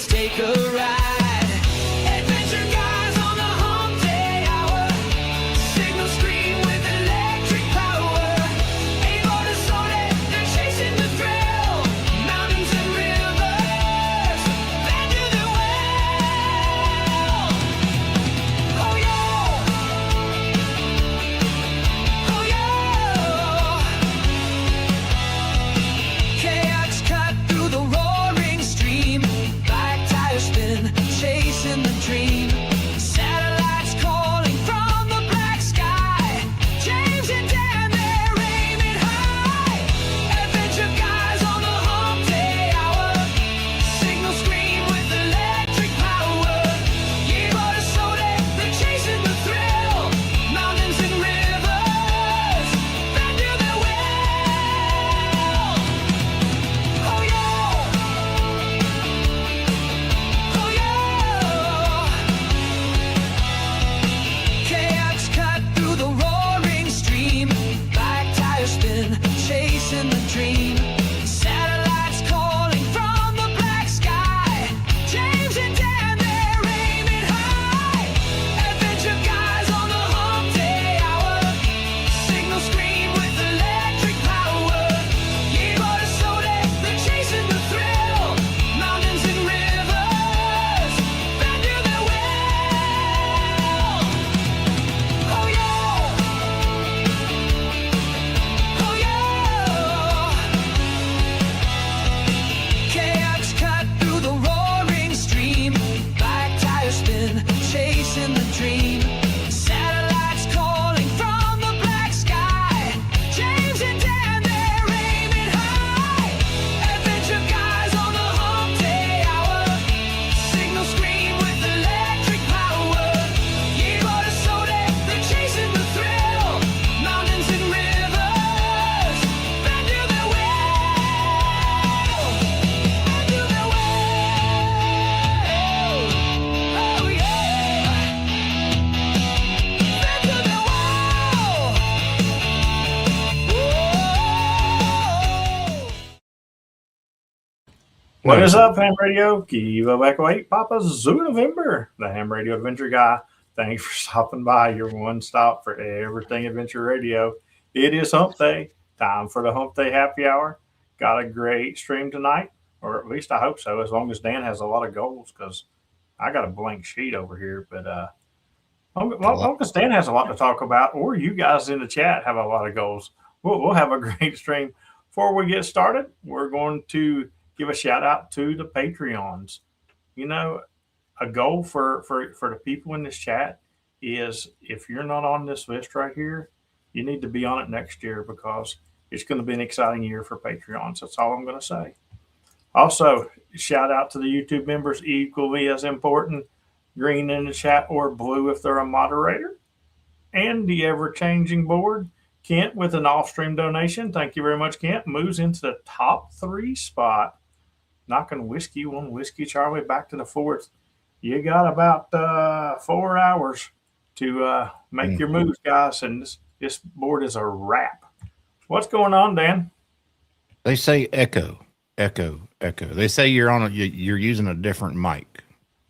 take a ride. Adventure guys on the Hump Day Hour. Signal screen with electric power. Able to sort it, they're chasing the thrill. Mountains and rivers, they do their well. Oh yeah, oh yeah. Kayaks cut through the roaring stream. Black tires spin, chasing the dream. Satellites calling from the black sky. James and Dan, they're aiming high. Adventure guys on the Hump Day Hour. Signal screen with electric power. Yeah, but it's so they're chasing the thrill. Mountains and rivers, they do their will. Oh yeah, oh yeah. Kayaks cut through the roaring stream. Black tires spin, chasing the dream. Satellites calling from the black sky. James and Dan, they're aiming high. Adventure guys on the Hump Day Hour. Signal screen with electric power. Yeah, but it's so they're chasing the thrill. Mountains and rivers, they do their will. Oh yeah, oh yeah. Kayaks cut through the roaring stream. Black tires spin, chasing the dream. Satellites calling from the black sky. James and Dan, they're aiming high. Adventure guys on the Hump Day Hour. Signal screen with electric power. Yeah, but it's so they're chasing the thrill. Mountains and rivers, they do their will. They do their will. Oh yeah. They do their will. Whoa. What is up, Ham Radio? Kiva back away, Papa Zoo November, the Ham Radio Adventure Guy. Thanks for stopping by. Your one stop for everything Adventure Radio. It is Hump Day. Time for the Hump Day Happy Hour. Got a great stream tonight, or at least I hope so, as long as Dan has a lot of goals, because I got a blank sheet over here. But long as Dan has a lot to talk about, or you guys in the chat have a lot of goals, we'll have a great stream. Before we get started, we're going to give a shout out to the Patreons. You know, a goal for the people in this chat is, if you're not on this list right here, you need to be on it next year, because it's going to be an exciting year for Patreons. That's all I'm going to say. Also, shout out to the YouTube members, equally as important, green in the chat or blue if they're a moderator, and the ever-changing board. Kent with an off-stream donation. Thank you very much, Kent. Moves into the top 3 spot, knocking Whiskey One, Whiskey Charlie back to the 4th. You got about 4 hours to make your moves, guys, and this board is a wrap. What's going on, Dan? They say echo. They say you're using a different mic.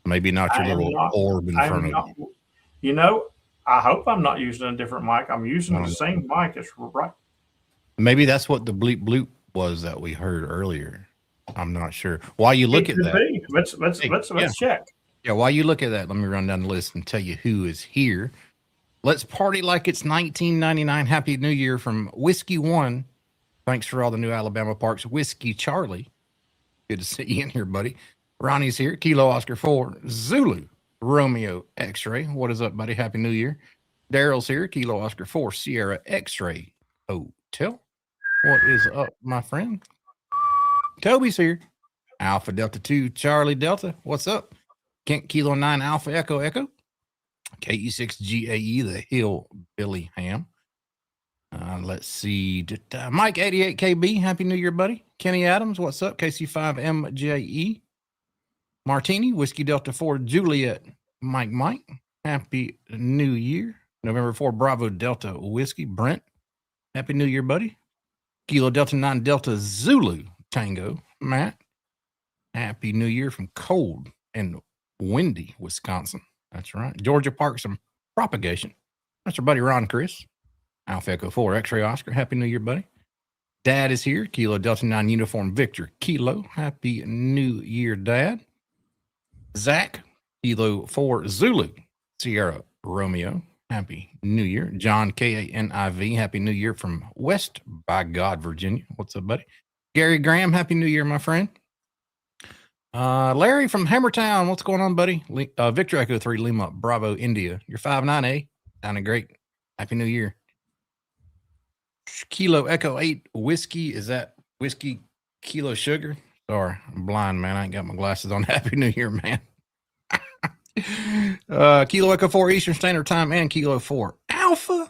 Maybe not your little orb in front of you. You know, I hope I'm not using a different mic. I'm using the same mic. It's right. Maybe that's what the bleep bloop was that we heard earlier. I'm not sure. While you look at that, let's check. Yeah, while you look at that, let me run down the list and tell you who is here. Let's party like it's 1999. Happy New Year from Whiskey One. Thanks for all the new Alabama parks. Whiskey Charlie. Good to see you in here, buddy. Ronnie's here. Kilo Oscar 4. Zulu. Romeo X-Ray. What is up, buddy? Happy New Year. Daryl's here. Kilo Oscar 4. Sierra X-Ray Hotel. What is up, my friend? Toby's here. Alpha Delta 2. Charlie Delta. What's up? Kent Kilo 9 Alpha Echo Echo. KE6GAE, the Hill Billy Ham. Let's see. Mike 88KB. Happy New Year, buddy. Kenny Adams. What's up? KC5MJE. Martini, Whiskey Delta 4, Juliet, Mike. Happy New Year. November 4, Bravo Delta Whiskey, Brent. Happy New Year, buddy. Kilo Delta 9 Delta Zulu Tango, Matt. Happy New Year from cold and windy Wisconsin. That's right. Georgia Park, some propagation. That's our buddy Ron Chris. Alpha Echo 4, X-Ray Oscar. Happy New Year, buddy. Dad is here. Kilo Delta 9 Uniform Victor Kilo. Happy New Year, Dad. Zach, Kilo 4 Zulu Sierra Romeo. Happy New Year. John KANIV. Happy New Year from West by God, Virginia. What's up, buddy? Gary Graham. Happy New Year, my friend. Larry from Hammertown. What's going on, buddy? Victor Echo 3 Lima Bravo India. You're 5'9", Sounding great. Happy New Year. Kilo Echo 8 Whiskey. Is that whiskey kilo sugar? Sorry, I'm blind, man. I ain't got my glasses on. Happy New Year, man. Kilo Echo 4 Eastern Standard Time and Kilo 4 Alpha.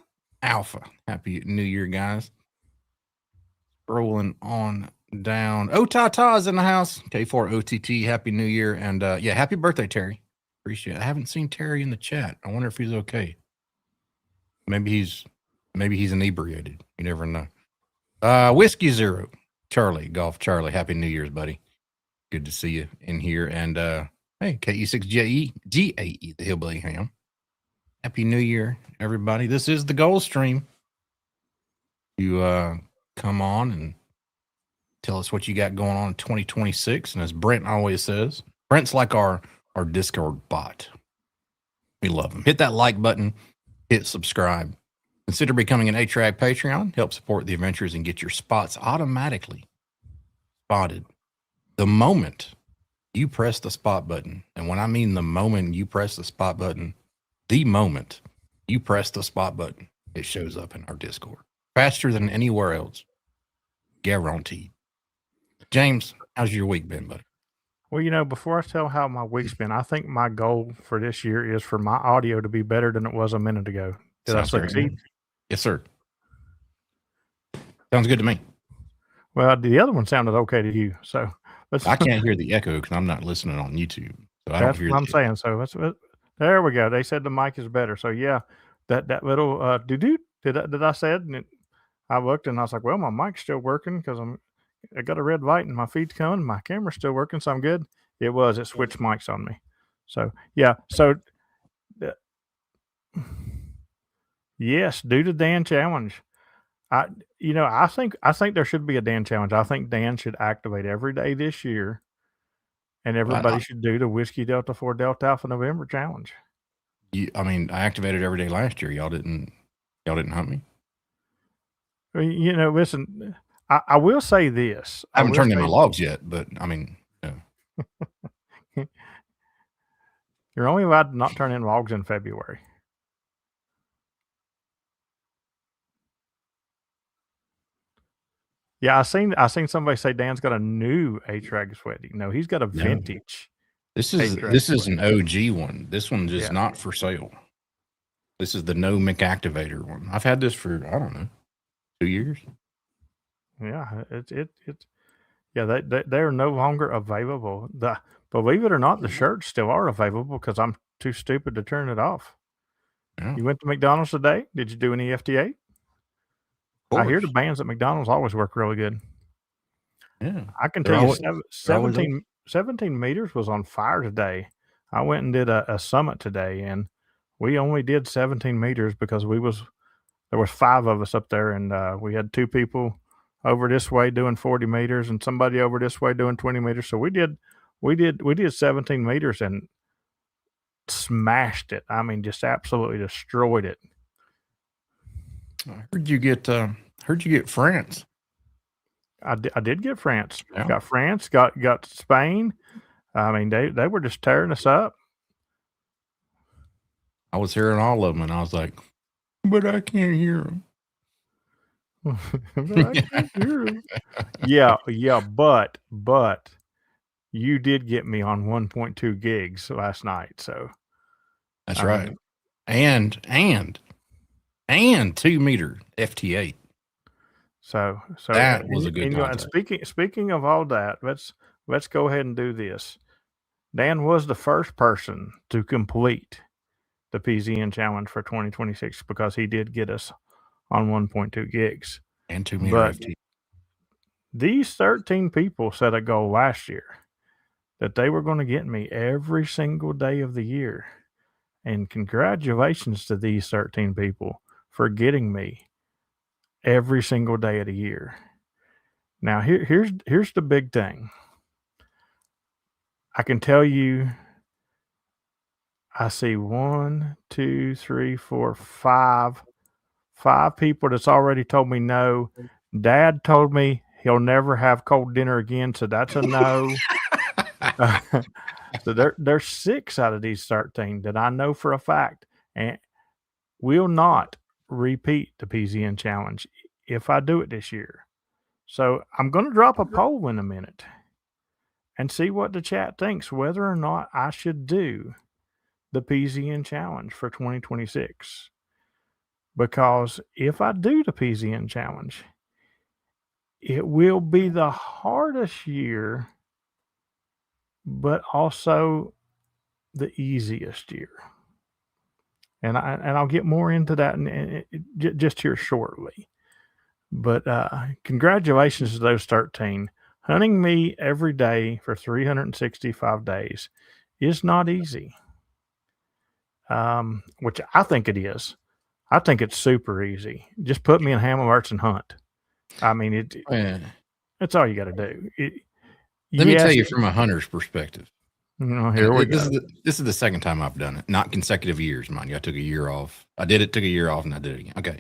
Happy New Year, guys. Rolling on down. Tata's in the house. K4 OTT. Happy New Year. And yeah, happy birthday, Terry. Appreciate it. I haven't seen Terry in the chat. I wonder if he's okay. Maybe he's inebriated. You never know. Whiskey Zero. Charlie, Golf Charlie. Happy New Year's, buddy. Good to see you in here. And hey, KE6GAE, GAE, the Hillbilly Ham. Happy New Year, everybody. This is the Gold Stream. You come on and tell us what you got going on in 2026. And as Brent always says, Brent's like our Discord bot. We love him. Hit that like button. Hit subscribe. Consider becoming an A-Track Patreon. Help support the adventures and get your spots automatically spotted the moment you press the spot button. And when I mean the moment you press the spot button, the moment you press the spot button, it shows up in our Discord. Faster than anywhere else. Guaranteed. James, how's your week been, buddy? Well, before I tell how my week's been, I think my goal for this year is for my audio to be better than it was a minute ago. Did Sounds I very succeed? good. Yes, sir. Sounds good to me. Well, the other one sounded okay to you. So I can't hear the echo because I'm not listening on YouTube. So I don't that's hear what I'm saying. So there we go. They said the mic is better. So yeah, that little did I say it? And I looked and I was like, well, my mic's still working because I got a red light and my feed's coming. My camera's still working, so I'm good. It switched mics on me. So yeah. So yes, due to Dan challenge. I think there should be a Dan challenge. I think Dan should activate every day this year, and everybody should do the Whiskey Delta 4 Delta Alpha November challenge. I activated every day last year. Y'all didn't hunt me. Listen, I will say this. I haven't turned in my logs yet, but You're only allowed to not turn in logs in February. Yeah, I seen somebody say Dan's got a new A-Track sweaty. No, he's got a vintage. This is an OG one. This one's just not for sale. This is the no mic activator one. I've had this for, I don't know, 2 years. Yeah, they're no longer available. Believe it or not, the shirts still are available because I'm too stupid to turn it off. Yeah. You went to McDonald's today? Did you do any FTA? I hear the bands at McDonald's always work really good. Yeah. I can tell you 17 meters was on fire today. I went and did a summit today, and we only did 17 meters because there was 5 of us up there, and we had 2 people over this way doing 40 meters and somebody over this way doing 20 meters. So we did 17 meters and smashed it. I mean, just absolutely destroyed it. I heard you get France. I did get France. Yeah. Got France. Got Spain. I mean, they were just tearing us up. I was hearing all of them, and I was like, but I can't hear them. But I can't hear 'em. Yeah, but you did get me on 1.2 gigs last night, so that's right. And 2 meter FT8. So that was a good and speaking of all that, let's go ahead and do this. Dan was the first person to complete the PZN challenge for 2026 because he did get us on 1.2 gigs and 2 meter FT. These 13 people set a goal last year. that they were going to get me every single day of the year. And congratulations to these 13 people for getting me every single day of the year. Now, here's the big thing. I can tell you, I see 1, 2, 3, 4, 5 people that's already told me no. Dad told me he'll never have cold dinner again, so that's a no. So there's 6 out of these 13 that I know for a fact and will not repeat the PZN challenge if I do it this year. So I'm going to drop a poll in a minute and see what the chat thinks, whether or not I should do the PZN challenge for 2026. Because if I do the PZN challenge, it will be the hardest year, but also the easiest year. And I'll get more into that just here shortly. But congratulations to those 13. Hunting me every day for 365 days is not easy, which I think it is. I think it's super easy. Just put me in Hamfests and hunt. I mean, it's all you got to do. Let me tell you from a hunter's perspective. Here we go. This is the second time I've done it, not consecutive years, mind you. I took a year off. I did it, took a year off, and I did it again. Okay.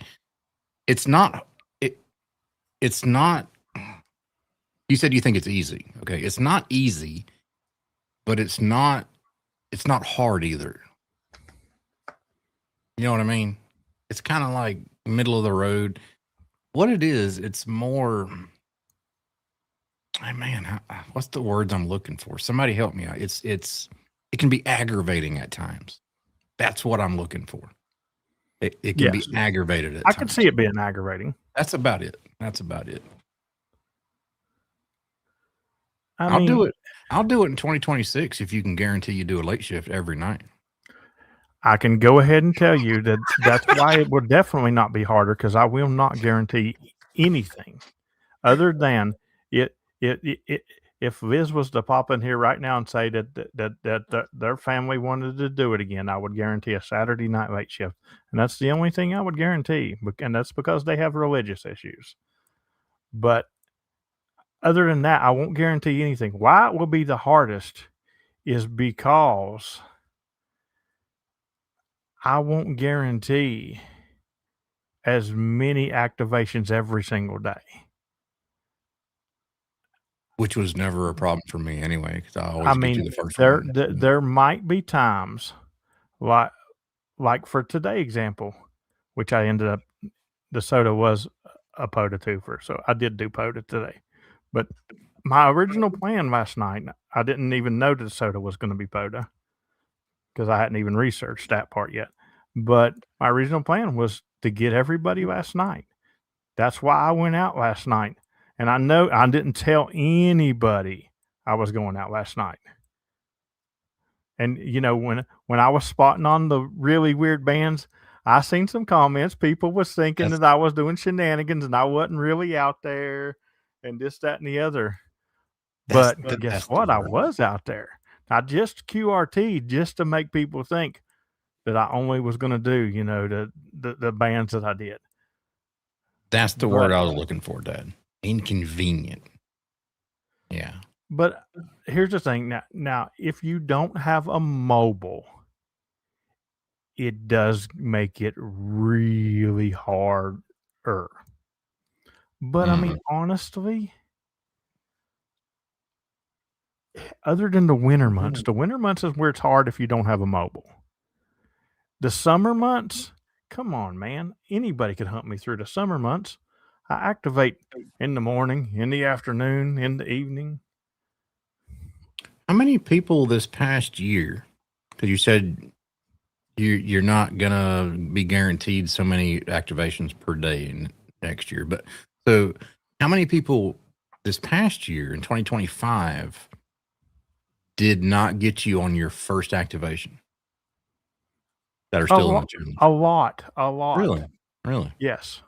It's not. You said you think it's easy. Okay. It's not easy, but it's not hard either. You know what I mean? It's kind of like middle of the road. What it is, it's more. Man, what's the words I'm looking for? Somebody help me out. It can be aggravating at times. That's what I'm looking for. It can be aggravated at times. I can see it being aggravating. That's about it. I'll do it. I'll do it in 2026 if you can guarantee you do a late shift every night. I can go ahead and tell you that's why it will definitely not be harder, because I will not guarantee anything other than it. If Liz was to pop in here right now and say that their family wanted to do it again, I would guarantee a Saturday night late shift, and that's the only thing I would guarantee, and that's because they have religious issues. But other than that, I won't guarantee anything. Why it will be the hardest is because I won't guarantee as many activations every single day. Which was never a problem for me anyway, because I always get you the first one. There might be times, like for today's example, which I ended up, the soda was a POTA twofer, so I did do POTA today. But my original plan last night, I didn't even know that the soda was going to be POTA because I hadn't even researched that part yet. But my original plan was to get everybody last night. That's why I went out last night. And I know I didn't tell anybody I was going out last night. And, when I was spotting on the really weird bands, I seen some comments. People was thinking that I was doing shenanigans and I wasn't really out there and this, that, and the other. But guess what? I was out there. I just QRT just to make people think that I only was going to do, the bands that I did. That's the word I was looking for, Dad. Inconvenient. Yeah. But here's the thing. Now, if you don't have a mobile, it does make it really harder. But I mean, honestly, other than the winter months is where it's hard if you don't have a mobile. The summer months, come on, man. Anybody could hunt me through the summer months. I activate in the morning, in the afternoon, in the evening. How many people this past year, because you said you're not going to be guaranteed so many activations per day next year, but so how many people this past year in 2025 did not get you on your first activation that are still in the challenge? A lot. Really? Yes.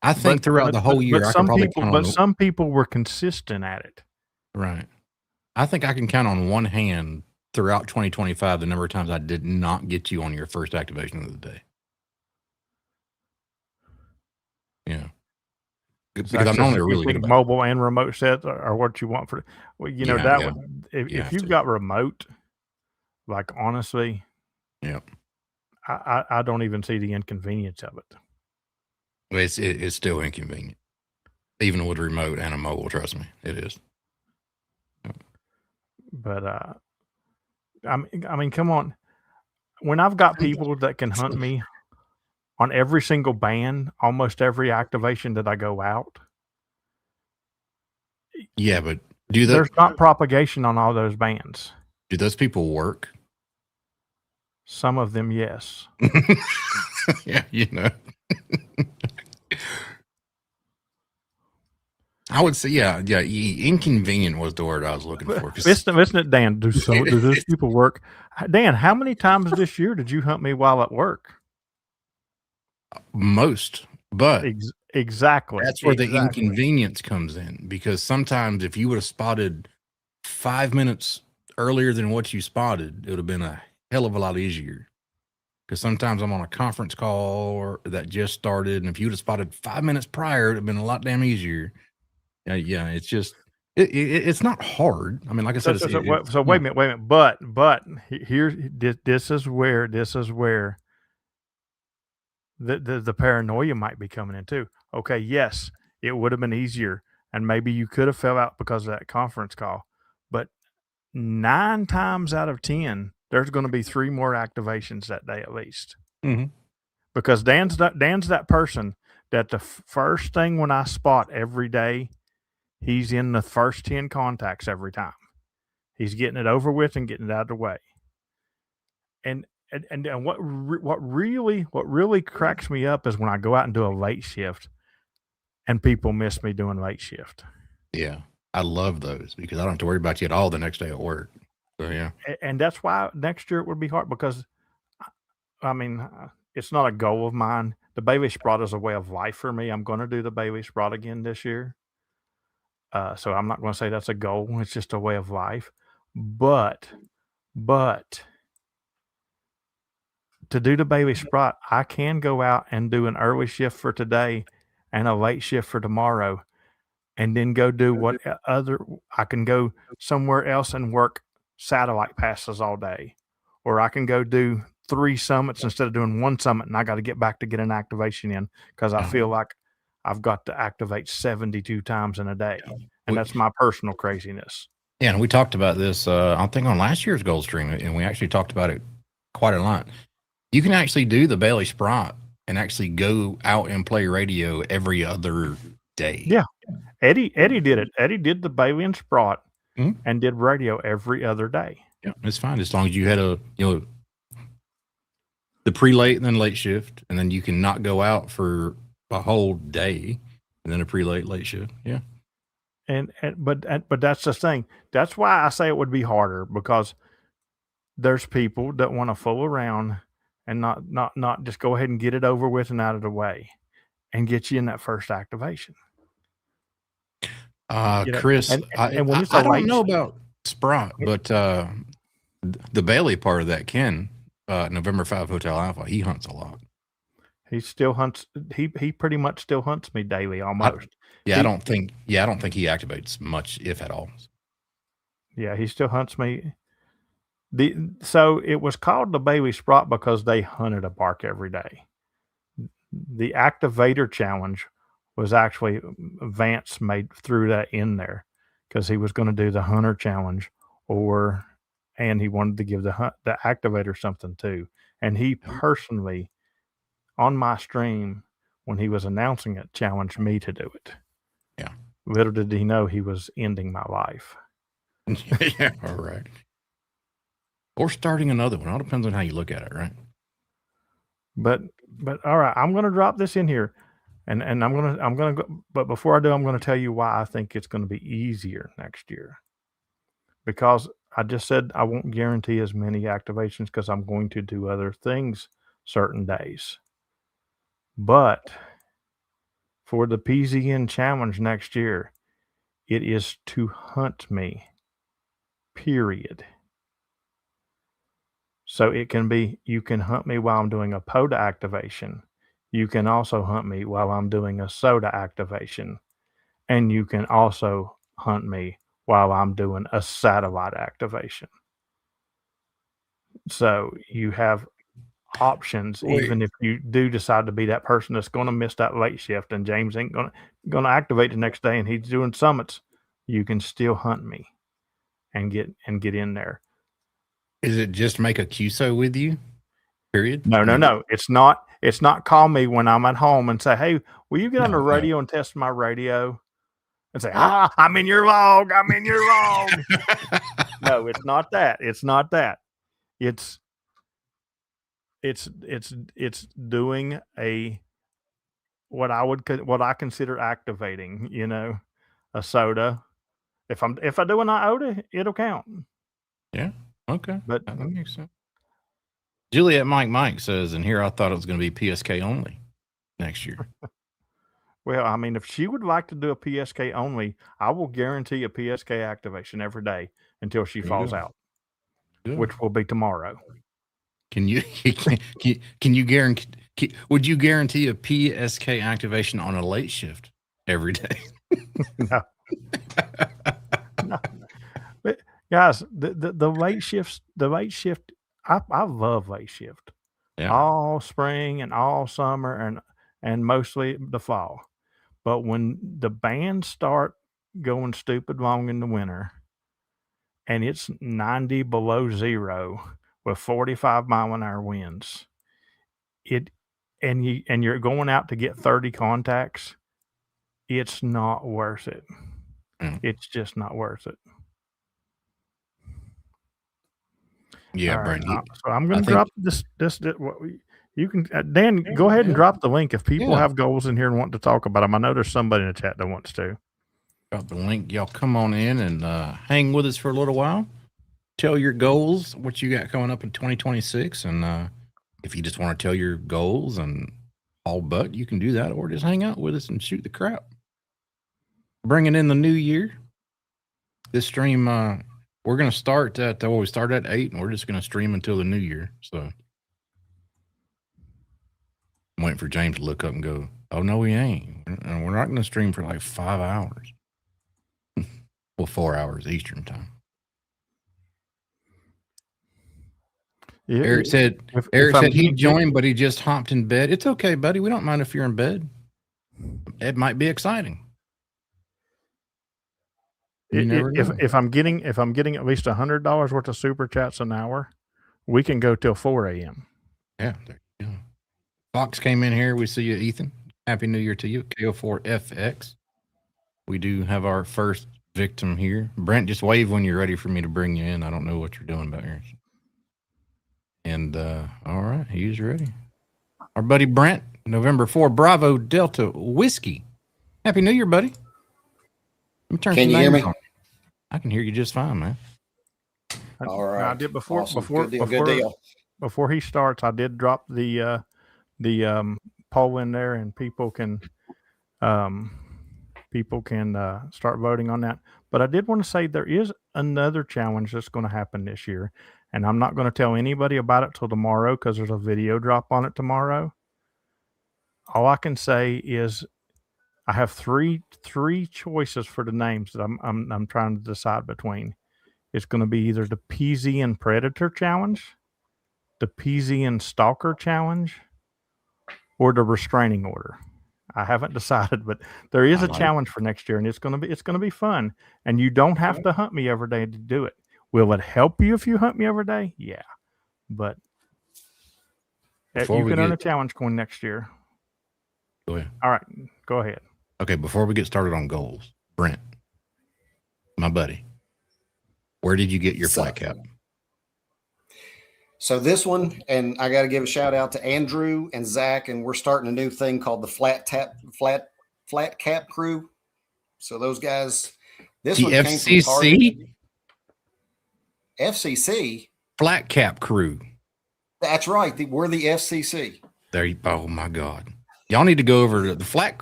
I think throughout the whole year, some people were consistent at it. Right. I think I can count on one hand throughout 2025 the number of times I did not get you on your first activation of the day. Yeah. Because I'm normally really good about it. Mobile and remote sets are what you want for. Well, you know Yeah, would if have you've to. got remote, like honestly, Yeah. I don't even see the inconvenience of it. It's still inconvenient, even with remote and a mobile. Trust me, it is. But I mean, come on. When I've got people that can hunt me on every single band, almost every activation that I go out, Yeah, but there's not propagation on all those bands. do those people work? Some of them, yes. Yeah, you know. I would say, yeah. Inconvenient was the word I was looking for. Listen, it, Dan. Do those people work? Dan, how many times this year did you hunt me while at work? Most, but exactly. That's where the inconvenience comes in, because sometimes if you would have spotted 5 minutes earlier than what you spotted, it would have been a hell of a lot easier. Because sometimes I'm on a conference call that just started, and if you would have spotted 5 minutes prior, it would have been a lot damn easier. Yeah, it's just it's not hard. I mean, like I said, so wait a minute. But here's this is where the paranoia might be coming in too. Okay, yes, it would have been easier, and maybe you could have fell out because of that conference call, but 9 times out of 10, there's going to be 3 more activations that day at least. Mm-hmm. Because Dan's that person that the first thing when I spot every day, he's in the first 10 contacts every time. He's getting it over with and getting it out of the way. And what really cracks me up is when I go out and do a late shift and people miss me doing late shift. Yeah, I love those because I don't have to worry about you at all the next day at work. So yeah, and that's why next year it would be hard, because I mean, it's not a goal of mine. The Bailey Sprout is a way of life for me. I'm going to do the Bailey Sprout again this year. So I'm not going to say that's a goal. It's just a way of life. But to do the Bailey Sprout, I can go out and do an early shift for today and a late shift for tomorrow, and then go do I can go somewhere else and work satellite passes all day, or I can go do 3 summits instead of doing 1 summit, and I got to get back to get an activation in because I feel like I've got to activate 72 times in a day, and that's my personal craziness. Yeah, and we talked about this, I think, on last year's Gold Stream, and we actually talked about it quite a lot. You can actually do the Bailey Sprout and actually go out and play radio every other day. Yeah. Eddie did it. Eddie did the Bailey and Sprout and did radio every other day. Yeah, it's fine as long as you had the pre-late and then late shift, and then you can not go out for a whole day and then a pre-late late shift. Yeah. But that's the thing. That's why I say it would be harder, because there's people that want to fool around and not just go ahead and get it over with and out of the way and get you in that first activation. Chris, I don't know about Sprout, but the Bailey part of that, Ken, November 5 Hotel Alpha, he hunts a lot. He still hunts. He pretty much still hunts me daily, almost. I don't think he activates much, if at all. Yeah, he still hunts me. So it was called the Bailey Sprout because they hunted a park every day. The Activator Challenge was actually Vance threw that in there because he was going to do the Hunter Challenge, and he wanted to give the Activator something too. And he personally, on my stream, when he was announcing it, challenged me to do it. Yeah. Little did he know he was ending my life. Yeah, all right. Or starting another one. All depends on how you look at it, right? But all right, I'm going to drop this in here, and I'm going to go. But before I do, I'm going to tell you why I think it's going to be easier next year. Because I just said I won't guarantee as many activations because I'm going to do other things certain days. But for the PZN challenge next year, it is to hunt me period. So it can be, you can hunt me while I'm doing a POTA activation. You can also hunt me while I'm doing a SOTA activation. And you can also hunt me while I'm doing a satellite activation. So you have options, even if you do decide to be that person that's going to miss that late shift and James ain't going to activate the next day and he's doing summits, you can still hunt me and get in there. Is it just make a QSO with you? Period. No. It's not call me when I'm at home and say, hey, will you get on the radio and test my radio? And say, I'm in your log. I'm in your log. No, it's not that. It's not that. It's doing what I consider activating, a SOTA. If I do an iota, it'll count. Yeah. Okay. But that makes sense. Juliet Mike says, and here I thought it was going to be PSK only next year. Well, I mean, if she would like to do a PSK only, I will guarantee a PSK activation every day until she falls out, which will be tomorrow. Can you guarantee? Would you guarantee a PSK activation on a late shift every day? No. No. But guys, the late shift, I love late shift. Yeah. All spring and all summer and mostly the fall. But when the bands start going stupid long in the winter and it's 90 below zero with 45-mile-an-hour winds, and you're going out to get 30 contacts, it's not worth it. It's just not worth it. Yeah, Brandon. So I'm going to drop this. You can, Dan, go ahead and drop the link if people have goals in here and want to talk about them. I know there's somebody in the chat that wants to. Drop the link. Y'all come on in and hang with us for a little while. Tell your goals, what you got coming up in 2026. And if you just want to tell your goals and all but, you can do that, or just hang out with us and shoot the crap. Bringing in the new year. This stream, we're going to start at, we start at 8, and we're just going to stream until the new year. So I'm waiting for James to look up and go, oh, no, we ain't. We're not going to stream for like 5 hours. Well, 4 hours Eastern time. Yeah, Eric said he'd join, but he just hopped in bed. It's okay, buddy. We don't mind if you're in bed. It might be exciting. If I'm getting at least $100 worth of super chats an hour, we can go till 4 a.m. Yeah, there you go. Fox came in here. We see you, Ethan. Happy New Year to you. KO4FX. We do have our first victim here. Brent, just wave when you're ready for me to bring you in. I don't know what you're doing back here. And all right, he's ready. Our buddy Brent, November 4, Bravo Delta Whiskey. Happy New Year, buddy. Can you hear me? I can hear you just fine, man. All right. I did before Awesome. Good deal. Before he starts, I did drop the poll in there, and people can start voting on that. But I did want to say there is another challenge that's going to happen this year, and I'm not going to tell anybody about it till tomorrow because there's a video drop on it tomorrow. All I can say is I have three choices for the names that I'm trying to decide between. It's going to be either the Peasian Predator Challenge, the Peasian Stalker Challenge, or the Restraining Order. I haven't decided, but there is a challenge for next year, and it's going to be fun. And you don't have to hunt me every day to do it. Will it help you if you hunt me every day? Yeah, but you can earn a challenge coin next year. Go ahead. All right, go ahead. Okay, before we get started on goals, Brent, my buddy, where did you get your flat cap? So this one, and I got to give a shout out to Andrew and Zach, and we're starting a new thing called the Flat Cap Crew. So those guys, this the one FCC? came from FCC? Flat Cap Crew. That's right. We're the FCC. Oh my God. Y'all need to go over to the Flat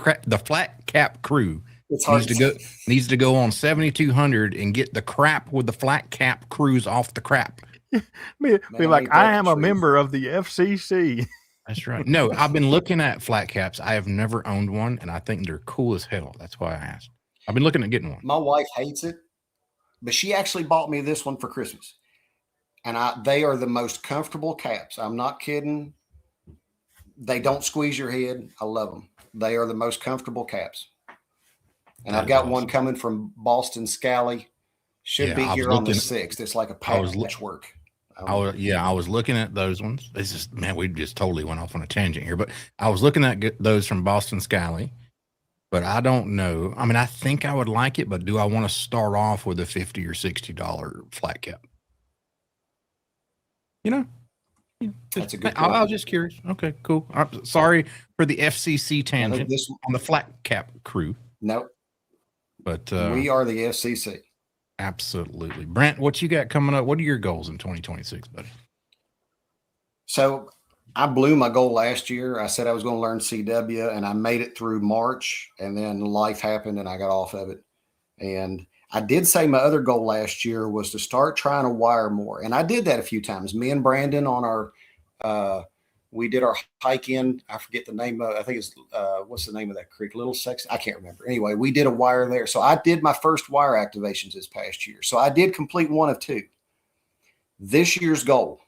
Cap Crew It's hard needs to go on 7,200 and get the crap with the flat cap cruise off the crap. Be like, ain't that I am the a truth? member of the FCC. That's right. No, I've been looking at flat caps. I have never owned one, and I think they're cool as hell. That's why I asked. I've been looking at getting one. My wife hates it, but she actually bought me this one for Christmas. And they are the most comfortable caps. I'm not kidding. They don't squeeze your head. I love them. They are the most comfortable caps. And I've got one coming from Boston Scally. Should be here on the 6th. It's like a patchwork. I was looking at those ones. This is, man, we just totally went off on a tangent here, but I was looking at those from Boston Scally, but I don't know. I mean, I think I would like it, but do I want to start off with a $50 or $60 flat cap? You know, that's a good point. I was just curious. Okay, cool. I'm sorry for the FCC tangent on the flat cap crew. Nope. But we are the FCC. Absolutely. Brent, what you got coming up? What are your goals in 2026, buddy? So I blew my goal last year. I said I was going to learn CW, and I made it through March, and then life happened and I got off of it. And I did say my other goal last year was to start trying to wire more. And I did that a few times. Me and Brandon on our, we did our hike in, I forget the name of it. I think it's, what's the name of that creek? Little Sex. I can't remember. Anyway, we did a wire there. So I did my first wire activations this past year. So I did complete one of 2. This year's goal,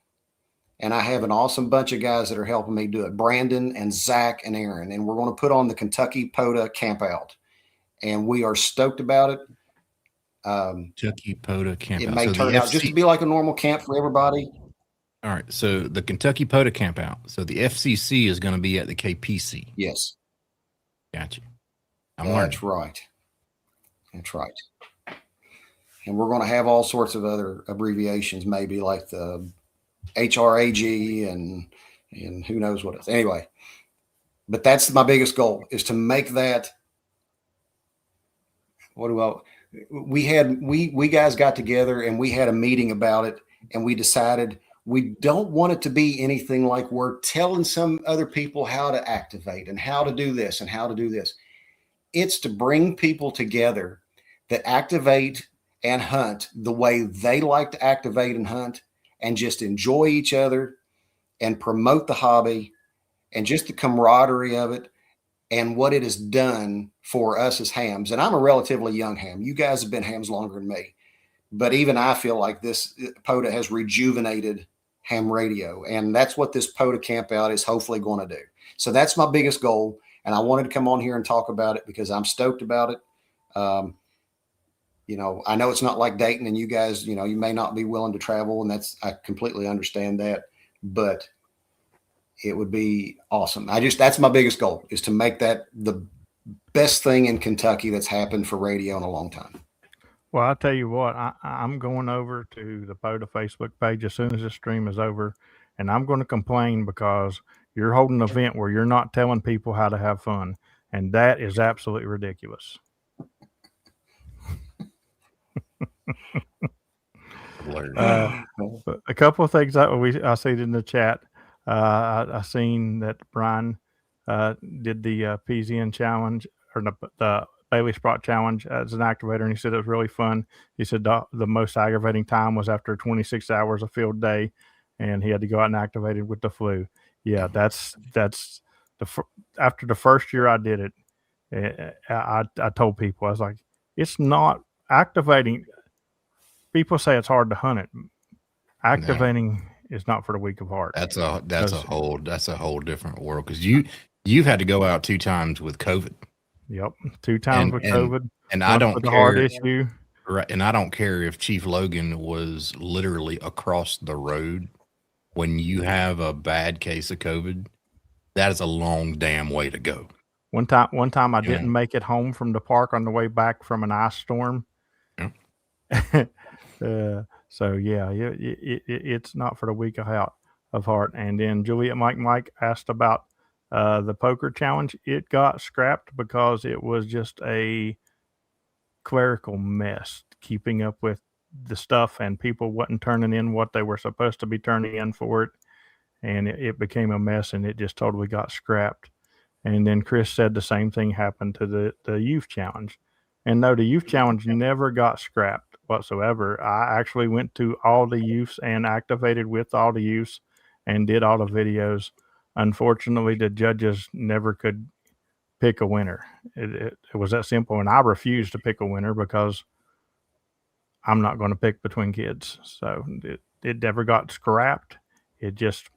and I have an awesome bunch of guys that are helping me do it. Brandon and Zach and Aaron. And we're going to put on the Kentucky POTA camp out. And we are stoked about it. Kentucky POTA camp it out. may So turn out just to be like a normal camp for everybody. All right. So the Kentucky POTA camp out. So the FCC is going to be at the KPC. Yes. Gotcha. That's right. That's right. And we're going to have all sorts of other abbreviations, maybe like the HRAG and who knows what else. Anyway, but that's my biggest goal, is to make that. We guys got together and we had a meeting about it, and we decided we don't want it to be anything like we're telling some other people how to activate and how to do this and how to do this. It's to bring people together that activate and hunt the way they like to activate and hunt, and just enjoy each other and promote the hobby and just the camaraderie of it and what it has done for us as hams. And I'm a relatively young ham. You guys have been hams longer than me. But even I feel like this POTA has rejuvenated ham radio. And that's what this POTA camp out is hopefully going to do. So that's my biggest goal. And I wanted to come on here and talk about it because I'm stoked about it. I know it's not like Dayton, and you guys, you may not be willing to travel, and I completely understand that, but it would be awesome. That's my biggest goal, is to make that the best thing in Kentucky that's happened for radio in a long time. Well, I'll tell you what, I'm going over to the POTA Facebook page as soon as this stream is over, and I'm going to complain because you're holding an event where you're not telling people how to have fun, and that is absolutely ridiculous. A couple of things I see in the chat. I seen that Brian did the PZN challenge, or the Bailey Sprott challenge as an activator, and he said it was really fun. He said the most aggravating time was after 26 hours of field day, and he had to go out and activate it with the flu. Yeah, that's after the first year I did it. I told people, I was like, it's not activating. People say it's hard to hunt it. Activating is not for the weak of heart. That's a whole different world, because you've had to go out 2 times with COVID. Yep, 2 times with COVID. And I don't care. Hard issue. Right, and I don't care if Chief Logan was literally across the road. When you have a bad case of COVID, that is a long damn way to go. One time I didn't make it home from the park on the way back from an ice storm. Yeah. So yeah, it's not for the weak of heart. And then Juliet Mike asked about the poker challenge. It got scrapped because it was just a clerical mess, keeping up with the stuff, and people wasn't turning in what they were supposed to be turning in for it, and it became a mess, and it just totally got scrapped. And then Chris said the same thing happened to the youth challenge. And no, the youth challenge never got scrapped whatsoever. I actually went to all the youths and activated with all the youths and did all the videos. Unfortunately, the judges never could pick a winner. It was that simple. And I refused to pick a winner because I'm not going to pick between kids. So it never got scrapped. It just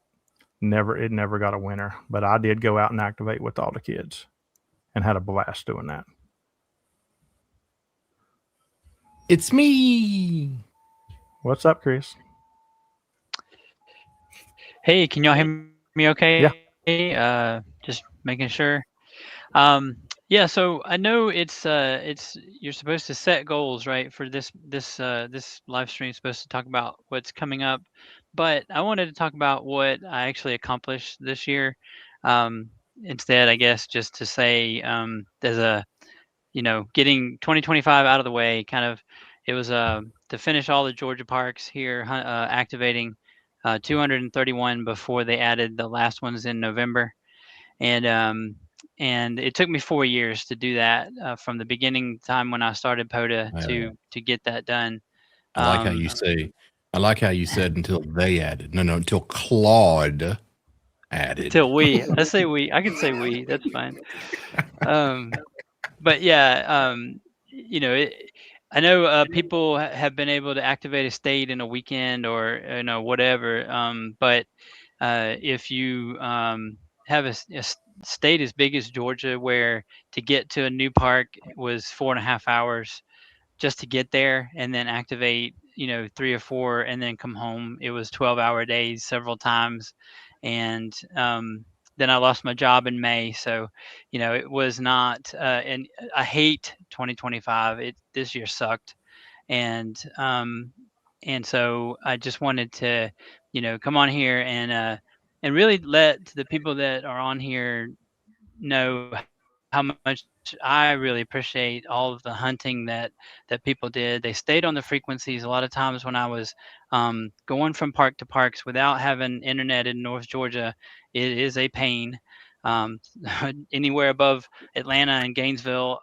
never got a winner. But I did go out and activate with all the kids and had a blast doing that. It's me. What's up, Chris? Hey, can y'all hear me okay? Yeah. Just making sure. Yeah, so I know it's you're supposed to set goals, right? For this live stream is supposed to talk about what's coming up, but I wanted to talk about what I actually accomplished this year. Instead, I guess just to say, there's a getting 2025 out of the way, kind of, it was to finish all the Georgia parks here, activating 231 before they added the last ones in November. And it took me 4 years to do that, from the beginning time when I started POTA to get that done. I like how you say. I like how you said until they added. No, until Claude added. Until we. I say we. I can say we. That's fine. But yeah, I know people have been able to activate a state in a weekend or whatever. But if you have a state as big as Georgia, where to get to a new park was 4.5 hours just to get there, and then activate 3 or 4 and then come home, it was 12-hour days several times. And then I lost my job in May, so it was not. And I hate 2025. This year sucked, and so I just wanted to come on here and really let the people that are on here know how much I really appreciate all of the hunting that people did. They stayed on the frequencies. A lot of times when I was going from park to parks without having internet in North Georgia, it is a pain. Um, Anywhere above Atlanta and Gainesville,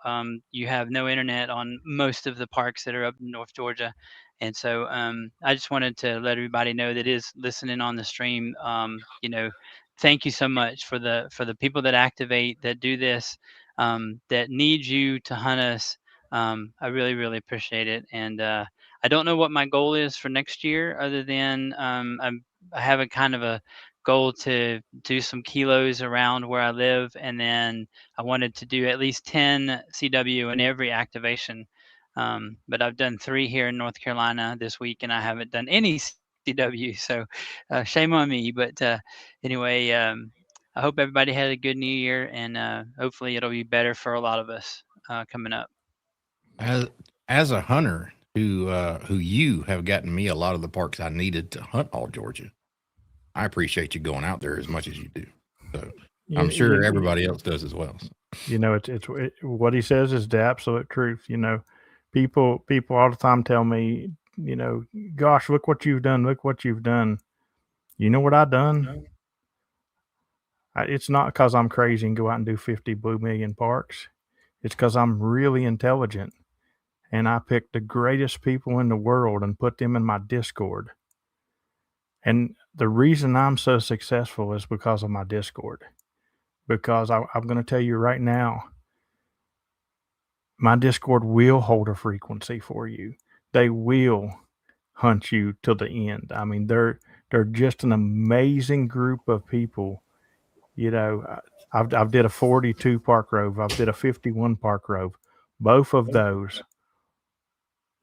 you have no internet on most of the parks that are up in North Georgia. And so I just wanted to let everybody know that is listening on the stream. Thank you so much for the people that activate, that do this, that need you to hunt us. I really, really appreciate it. And I don't know what my goal is for next year, other than I have a kind of a goal to do some kilos around where I live, and then I wanted to do at least 10 CW in every activation. But I've done 3 here in North Carolina this week, and I haven't done any CW. So shame on me. But anyway, I hope everybody had a good New Year, and hopefully it'll be better for a lot of us coming up. As a hunter who you have gotten me a lot of the parks I needed to hunt all Georgia, I appreciate you going out there as much as you do. So I'm sure everybody else does as well. It's what he says is the absolute truth. People all the time tell me, gosh, look what you've done. Look what you've done. You know what I've done? It's not because I'm crazy and go out and do 50 Blue Million parks. It's because I'm really intelligent, and I picked the greatest people in the world and put them in my Discord. And the reason I'm so successful is because of my Discord. Because I'm going to tell you right now, my Discord will hold a frequency for you. They will hunt you till the end. I mean, they're just an amazing group of people. I've did a 42 park rove. I've did a 51 park rove. Both of those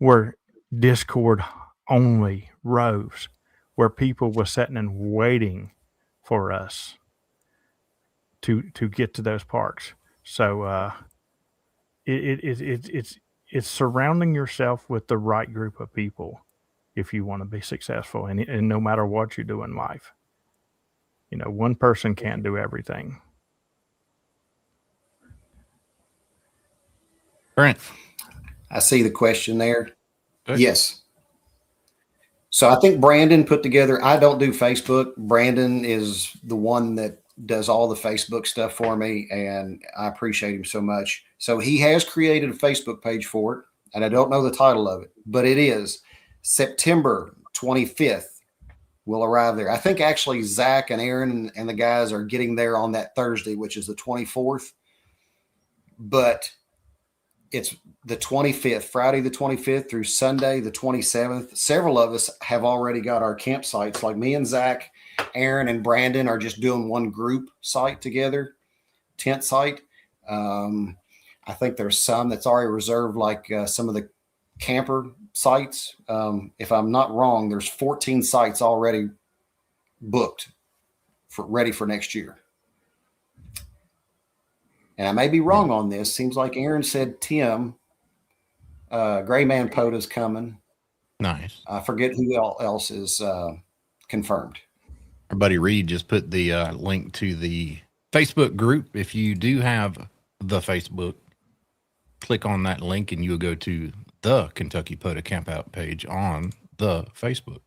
were Discord only roves, where people were sitting and waiting for us to get to those parks. So it's surrounding yourself with the right group of people if you want to be successful, and no matter what you do in life. One person can't do everything. Brent, I see the question there. Good. Yes. So I think Brandon put together, I don't do Facebook. Brandon is the one that does all the Facebook stuff for me, and I appreciate him so much. So he has created a Facebook page for it, and I don't know the title of it, but it is September 25th. We'll arrive there. I think actually Zach and Aaron and the guys are getting there on that Thursday, which is the 24th. But it's the 25th, Friday the 25th through Sunday the 27th. Several of us have already got our campsites. Like me and Zach, Aaron and Brandon are just doing one group site together, tent site. I think there's some that's already reserved, like some of the camper sites. If I'm not wrong, there's 14 sites already booked ready for next year. And I may be wrong on this. Seems like Aaron said Tim, Gray Man POTA's coming. Nice. I forget who else is confirmed. Our buddy Reed just put the link to the Facebook group. If you do have the Facebook, click on that link and you'll go to the Kentucky POTA Campout page on the Facebook.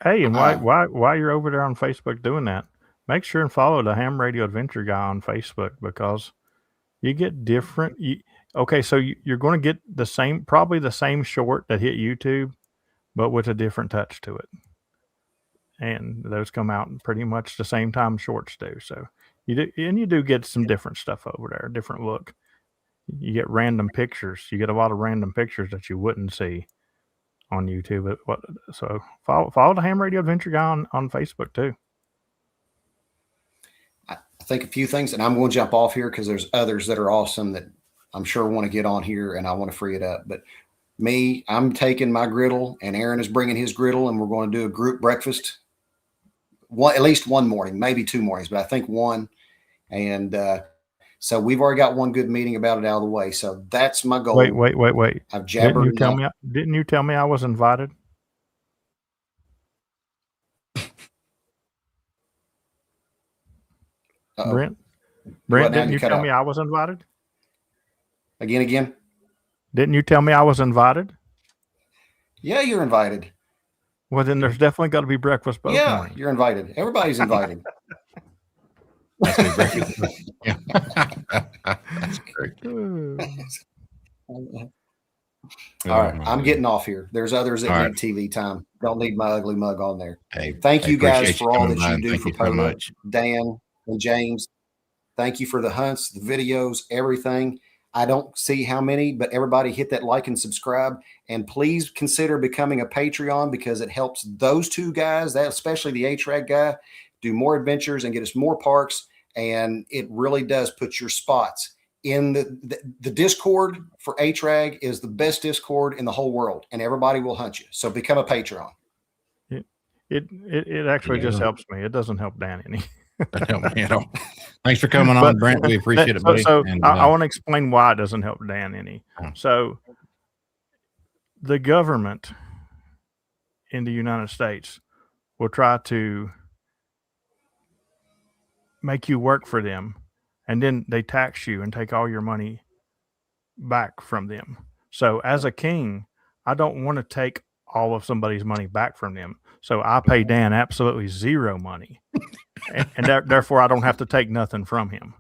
Hey, and while you're over there on Facebook doing that, make sure and follow the Ham Radio Adventure guy on Facebook, because you get different. So you're going to get probably the same short that hit YouTube, but with a different touch to it. And those come out pretty much the same time shorts do. So you do get some different stuff over there, different look. You get random pictures. You get a lot of random pictures that you wouldn't see on YouTube. So follow the Ham Radio Adventure guy on Facebook too. I think a few things, and I'm going to jump off here because there's others that are awesome that I'm sure want to get on here, and I want to free it up. But I'm taking my griddle, and Aaron is bringing his griddle, and we're going to do a group breakfast. At least one morning, maybe 2 mornings, but I think one. And so we've already got one good meeting about it out of the way. So that's my goal. Wait. I've jabbered. Didn't you tell me I was invited? Brent, didn't you tell me I was invited? Again? Didn't you tell me I was invited? Yeah, you're invited. Well, then there's definitely got to be breakfast both mornings. You're invited. Everybody's invited. That's great. All right, I'm getting off here. There's others that need TV time. Don't need my ugly mug on there. Hey, thank you guys for all that you do for so much. Dan and James. Thank you for the hunts, the videos, everything. I don't see how many, but everybody hit that like and subscribe. And please consider becoming a Patreon, because it helps those two guys, especially the HRAG guy, do more adventures and get us more parks. And it really does put your spots in the Discord for HRAG is the best Discord in the whole world, and everybody will hunt you. So become a Patreon. It actually just helps me. It doesn't help Dan any. That helped me at all. Thanks for coming on, Brent. We appreciate it, buddy. I want to explain why it doesn't help Dan any. So the government in the United States will try to make you work for them, and then they tax you and take all your money back from them. So as a king, I don't want to take all of somebody's money back from them. So I pay Dan absolutely zero money. and therefore I don't have to take nothing from him.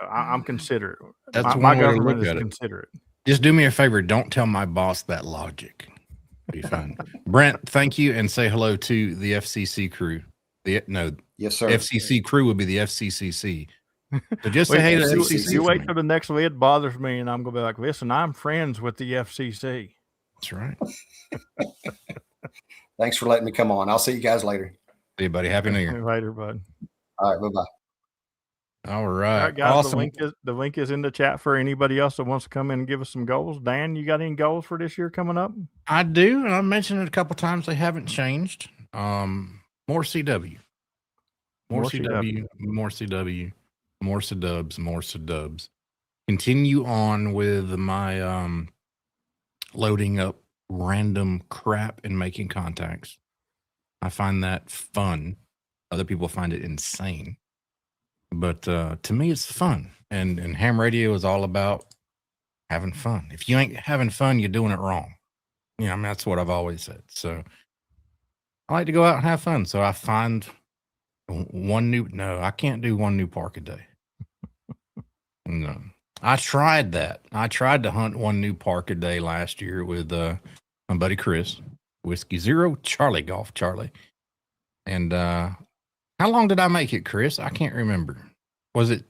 I'm considerate. My government is considerate. Just do me a favor. Don't tell my boss that logic. Be fine. Brent, thank you, and say hello to the FCC crew. Yes, sir. FCC crew would be the FCCC. So just say hey to the FCC. You wait till the next one. It bothers me, and I'm going to be like, listen, I'm friends with the FCC. That's right. Thanks for letting me come on. I'll see you guys later. See you, buddy. Happy New Year. Later, bud. All right. Bye-bye. All right. Guys, awesome. The link is in the chat for anybody else that wants to come in and give us some goals. Dan, you got any goals for this year coming up? I do, and I mentioned it a couple times. They haven't changed. More CW. More CW. More CW. More Sedubs. More Sedubs. Continue on with my loading up random crap and making contacts. I find that fun. Other people find it insane. But to me, it's fun. And ham radio is all about having fun. If you ain't having fun, you're doing it wrong. You know, I mean, that's what I've always said. So I like to go out and have fun. So I find I can't do one new park a day. No. I tried that. I tried to hunt one new park a day last year with my buddy Chris, Whiskey Zero Charlie Golf Charlie. And how long did I make it, Chris? I can't remember. Was it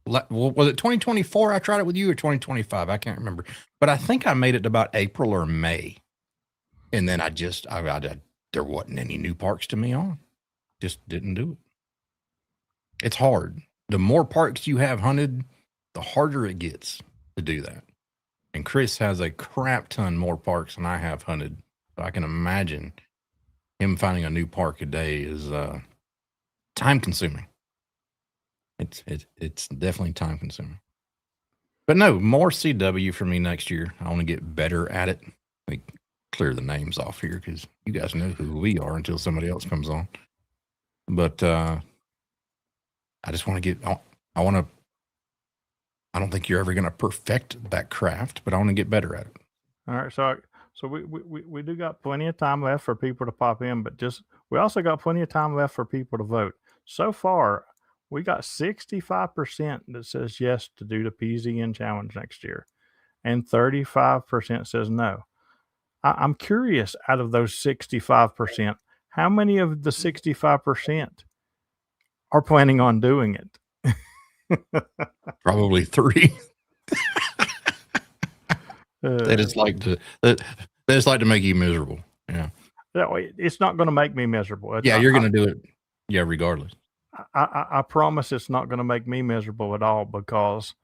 2024? I tried it with you, or 2025? I can't remember. But I think I made it to about April or May, and then there wasn't any new parks to me on. Just didn't do it. It's hard. The more parks you have hunted, the harder it gets to do that. And Chris has a crap ton more parks than I have hunted. So I can imagine him finding a new park a day is time consuming. It's definitely time consuming. But no, more CW for me next year. I want to get better at it. Let me clear the names off here because you guys know who we are until somebody else comes on. But I just want to get. I don't think you're ever going to perfect that craft, but I want to get better at it. All right, so we do got plenty of time left for people to pop in, but we also got plenty of time left for people to vote. So far, we got 65% that says yes to do the PZN challenge next year, and 35% says no. I'm curious, out of those 65%, how many of the 65% are planning on doing it? Probably 3. They just like to make you miserable. Yeah. That way, it's not going to make me miserable. Yeah, you're going to do it. Yeah, regardless. I promise it's not going to make me miserable at all, because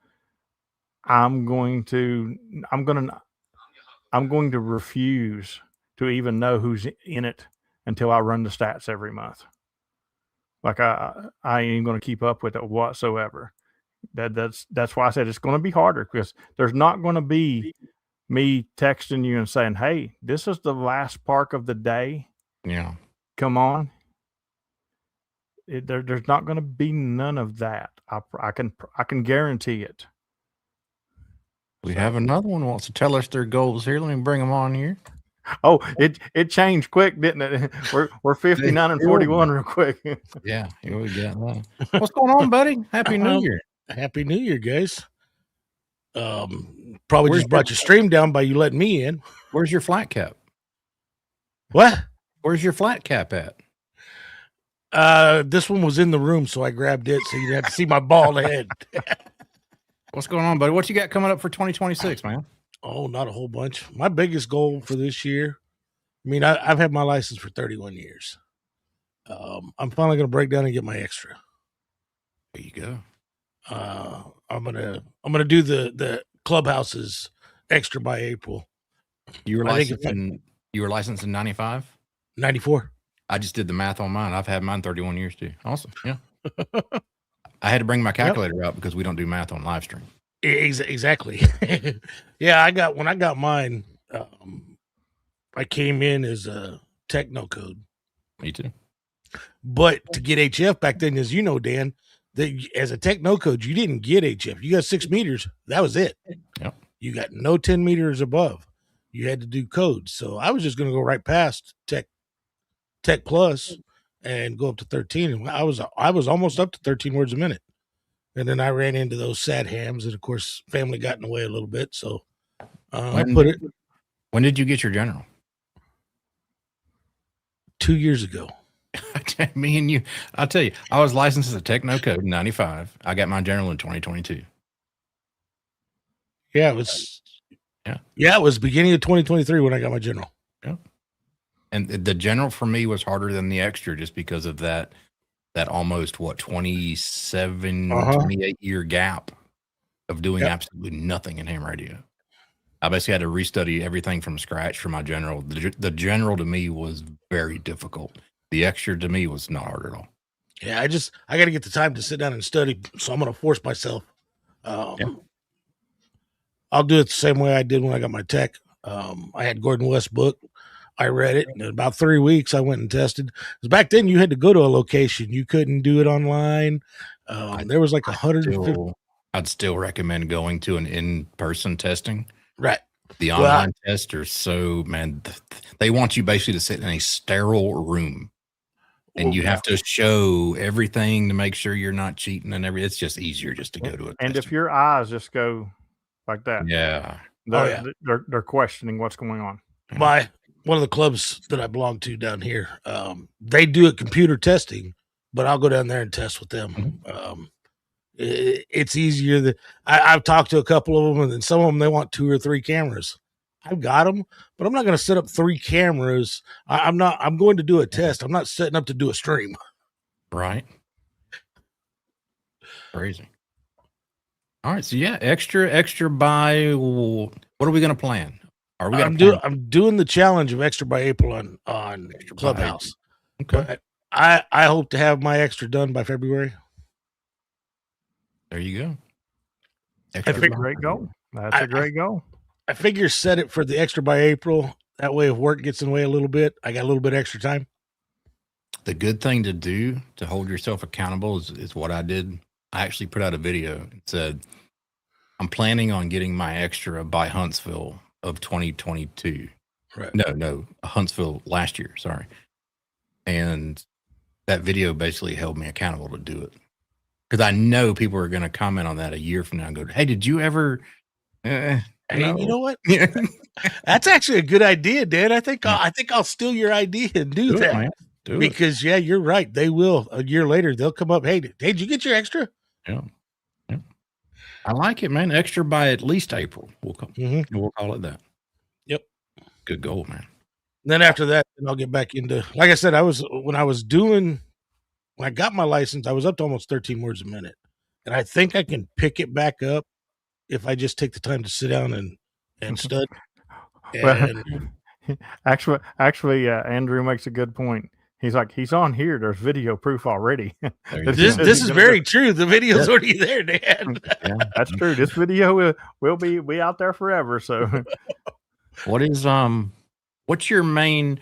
I'm going to refuse to even know who's in it until I run the stats every month. Like I ain't going to keep up with it whatsoever. That's why I said it's going to be harder, because there's not going to be me texting you and saying, "Hey, this is the last park of the day. Yeah, come on." There's not going to be none of that. I can guarantee it. We have another one who wants to tell us their goals here. Let me bring them on here. Oh, it changed quick, didn't it? We're 59 and 41 real quick. Yeah, here we go. What's going on, buddy? Happy New Year. Happy New Year, guys. Probably just brought your stream down by you letting me in. Where's your flat cap? What? Where's your flat cap at? This one was in the room, so I grabbed it so you have to see my bald head. What's going on, buddy? What you got coming up for 2026, man? Oh, not a whole bunch. My biggest goal for this year, I mean, I've had my license for 31 years. I'm finally going to break down and get my extra. There you go. I'm gonna do the clubhouses extra by April. You were licensed in 95? 94. I just did the math on mine. I've had mine 31 years too. Awesome. Yeah. I had to bring my calculator out because we don't do math on live stream. Exactly. Yeah, when I got mine, I came in as a techno code. Me too. But to get HF back then, as you know, Dan, as a techno code, you didn't get HF. You got 6 meters. That was it. Yep. You got no 10 meters above. You had to do codes. So I was just going to go right past Tech Plus and go up to 13. And I was almost up to 13 words a minute. And then I ran into those sad hams, and of course, family got in the way a little bit. So when did you get your general? 2 years ago. Me and you, I'll tell you, I was licensed as a techno code in 95. I got my general in 2022. Yeah, it was beginning of 2023 when I got my general. Yeah. And the general for me was harder than the extra just because of that almost 27, 28 year gap of doing absolutely nothing in ham radio. I basically had to restudy everything from scratch for my general. The general to me was very difficult. The extra to me was not hard at all. Yeah, I got to get the time to sit down and study, so I'm going to force myself. I'll do it the same way I did when I got my tech. I had Gordon West's book. I read it. In about 3 weeks, I went and tested. Because back then, you had to go to a location. You couldn't do it online. There was like 150. I'd still recommend going to an in-person testing. Right. The online tests are they want you basically to sit in a sterile room. and you have to show everything to make sure you're not cheating and everything. It's just easier just to go to it. And if your eyes just go like that, yeah, they're questioning what's going on. One of the clubs that I belong to down here, they do a computer testing, but I'll go down there and test with them. It's easier. I've talked to a couple of them, and some of them they want 2 or 3 cameras. I've got them, but I'm not going to set up 3 cameras. I'm going to do a test. I'm not setting up to do a stream. Right. Crazy. All right. So yeah, extra by. What are we going to plan? Are we? I'm doing the challenge of extra by April on Clubhouse. Okay. But I hope to have my extra done by February. There you go. That's a great goal. That's a great goal. I figure set it for the extra by April. That way, if work gets in the way a little bit, I got a little bit extra time. The good thing to do to hold yourself accountable is what I did. I actually put out a video and said, I'm planning on getting my extra by Huntsville of 2022. Right. No, Huntsville last year. Sorry. And that video basically held me accountable to do it. Because I know people are going to comment on that a year from now and go, hey, did you ever... Hey, you know what? That's actually a good idea, Dan. I think I'll steal your idea and do that. Man. Do because it. Yeah, you're right. They will. A year later, they'll come up. Hey, did you get your extra? Yeah. I like it, man. Extra by at least April. We'll call it that. Yep. Good goal, man. Then after that, I'll get back into. Like I said, when I got my license, I was up to almost 13 words a minute, and I think I can pick it back up if I just take the time to sit down and study. Well, actually, Andrew makes a good point. He's like, he's on here. There's video proof already. This is very true. The video's already there, Dan. Yeah, that's true. This video will be out there forever. So, what's your main,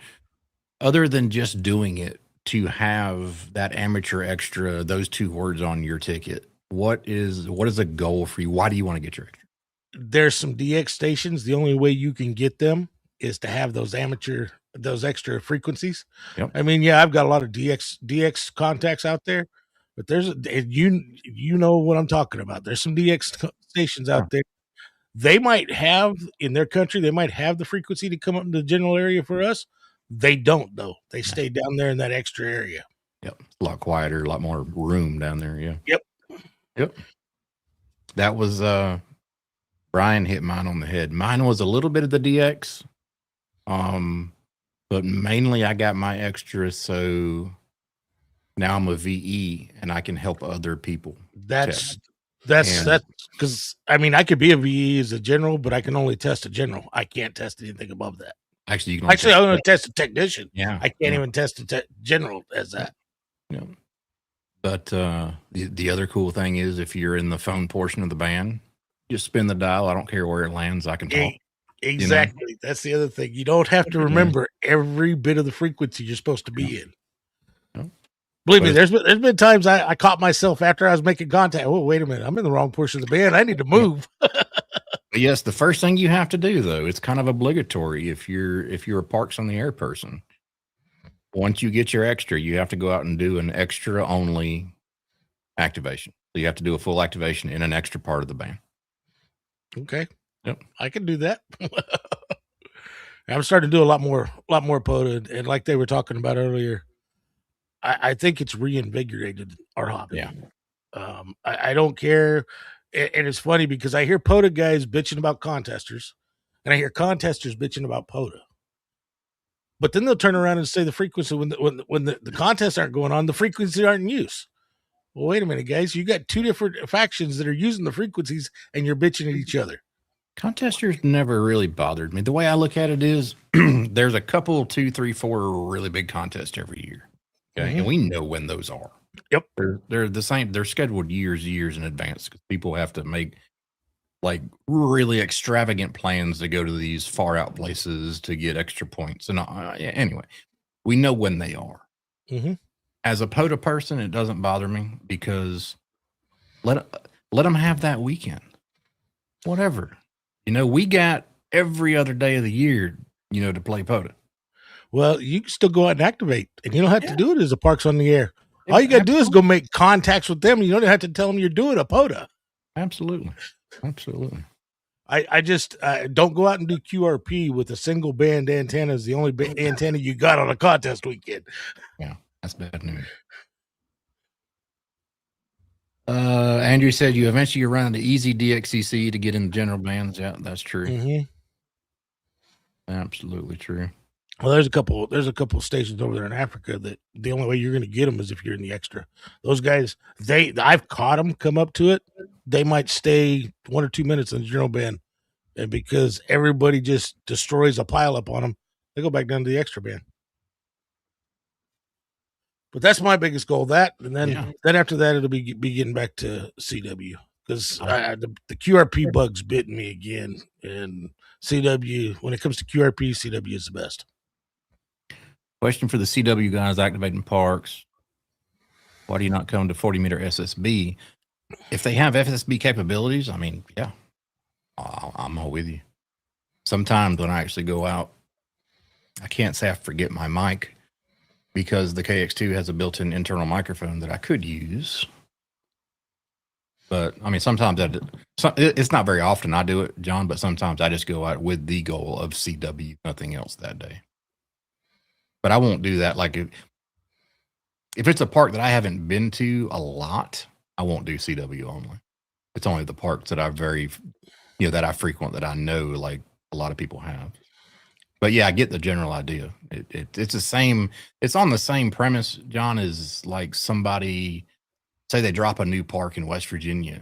other than just doing it, to have that amateur extra, those 2 words on your ticket? What is a goal for you? Why do you want to get your extra? There's some DX stations. The only way you can get them is to have those extra frequencies. Yep. I mean, yeah, I've got a lot of DX contacts out there, but you know what I'm talking about. There's some DX stations out there. They might have in their country, they might have the frequency to come up in the general area for us. They don't though. They stay down there in that extra area. Yep. A lot quieter, a lot more room down there. Yeah. Yep. That was Brian hit mine on the head. Mine was a little bit of the DX. But mainly I got my extra, so now I'm a VE and I can help other people. That's because I mean I could be a VE as a general, but I can only test a general. I can't test anything above that. Actually, I'm going to test a technician. Yeah, I can't even test a general as that. Yeah. But the other cool thing is if you're in the phone portion of the band, just spin the dial. I don't care where it lands. I can talk. Exactly. You know? That's the other thing. You don't have to remember every bit of the frequency you're supposed to be in. No. Believe me, there's been times I caught myself after I was making contact. Oh, wait a minute. I'm in the wrong portion of the band. I need to move. Yes. The first thing you have to do, though, it's kind of obligatory if you're a Parks on the Air person. Once you get your extra, you have to go out and do an extra only activation. So you have to do a full activation in an extra part of the band. Okay. Yep. I can do that. I'm starting to do a lot more POTA, and like they were talking about earlier, I think it's reinvigorated our hobby. Yeah. I don't care, and it's funny because I hear POTA guys bitching about contesters, and I hear contesters bitching about POTA. But then they'll turn around and say the frequency when the contests aren't going on, the frequencies aren't in use. Well, wait a minute, guys. You got 2 different factions that are using the frequencies, and you're bitching at each other. Contesters never really bothered me. The way I look at it is there's a couple, 2, 3, 4 really big contests every year. Okay. Mm-hmm. And we know when those are. Yep. They're the same. They're scheduled years in advance because people have to make like really extravagant plans to go to these far out places to get extra points. And anyway, we know when they are. Mm-hmm. As a POTA person, it doesn't bother me because let them have that weekend. Whatever. You know, we got every other day of the year, to play POTA. Well, you can still go out and activate, and you don't have to do it as a Parks on the Air. All you Yeah, got to do is go make contacts with them. You don't have to tell them you're doing a POTA. Absolutely. Absolutely. I just don't go out and do QRP with a single band antenna as the only antenna you got on a contest weekend. Yeah, that's bad news. Andrew said you eventually run into easy DXCC to get in the general bands. Yeah, that's true. Mm-hmm. Absolutely true. Well, there's a couple stations over there in Africa that the only way you're going to get them is if you're in the extra. Those guys, I've caught them come up to it. They might stay 1 or 2 minutes in the general band, and because everybody just destroys a pile up on them, they go back down to the extra band. But that's my biggest goal. That, and then after that, it'll be getting back to CW, because the QRP bug's bitten me again. And CW, when it comes to QRP, CW is the best. Question for the CW guys activating parks. Why do you not come to 40 meter SSB? If they have FSB capabilities, I mean, yeah, I'm all with you. Sometimes when I actually go out, I can't say I forget my mic, because the KX2 has a built-in internal microphone that I could use. But I mean, sometimes it's not very often I do it, John, but sometimes I just go out with the goal of CW, nothing else that day. But I won't do that. Like if it's a park that I haven't been to a lot, I won't do CW only. It's only the parks that that I frequent, that I know, like a lot of people have. But yeah, I get the general idea. It's the same. It's on the same premise, John, as like somebody, say they drop a new park in West Virginia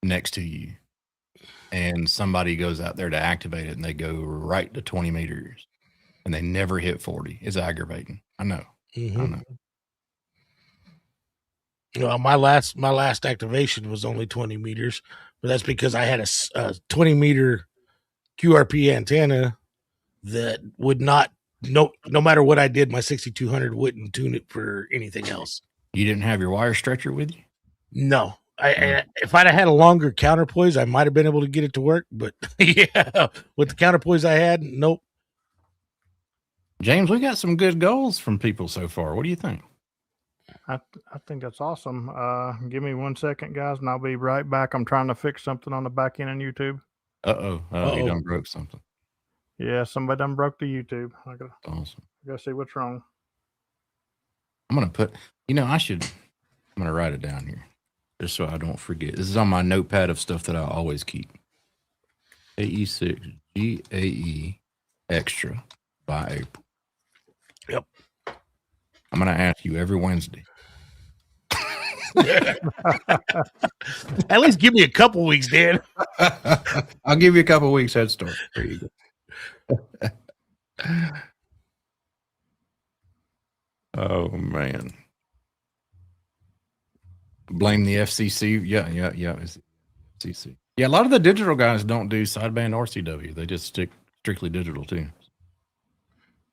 next to you, and somebody goes out there to activate it, and they go right to 20 meters, and they never hit 40. It's aggravating. I know. Mm-hmm. I know. Well, my last activation was only 20 meters, but that's because I had a 20 meter QRP antenna that would not, no matter what I did, my 6200 wouldn't tune it for anything else. You didn't have your wire stretcher with you? No. If I'd have had a longer counterpoise, I might have been able to get it to work, but yeah, with the counterpoise I had, nope. James, we got some good goals from people so far. What do you think? I think that's awesome. Give me 1 second, guys, and I'll be right back. I'm trying to fix something on the back end on YouTube. Uh-oh. You done broke something. Yeah, somebody done broke the YouTube. Awesome. I gotta see what's wrong. I'm going to put, I'm going to write it down here just so I don't forget. This is on my notepad of stuff that I always keep. AE6 GAE extra by April. Yep. I'm going to ask you every Wednesday. At least give me a couple weeks, Dan. I'll give you a couple weeks head start. There you go. Oh man. Blame the FCC. Yeah. It's FCC. Yeah, a lot of the digital guys don't do sideband or CW. They just stick strictly digital too.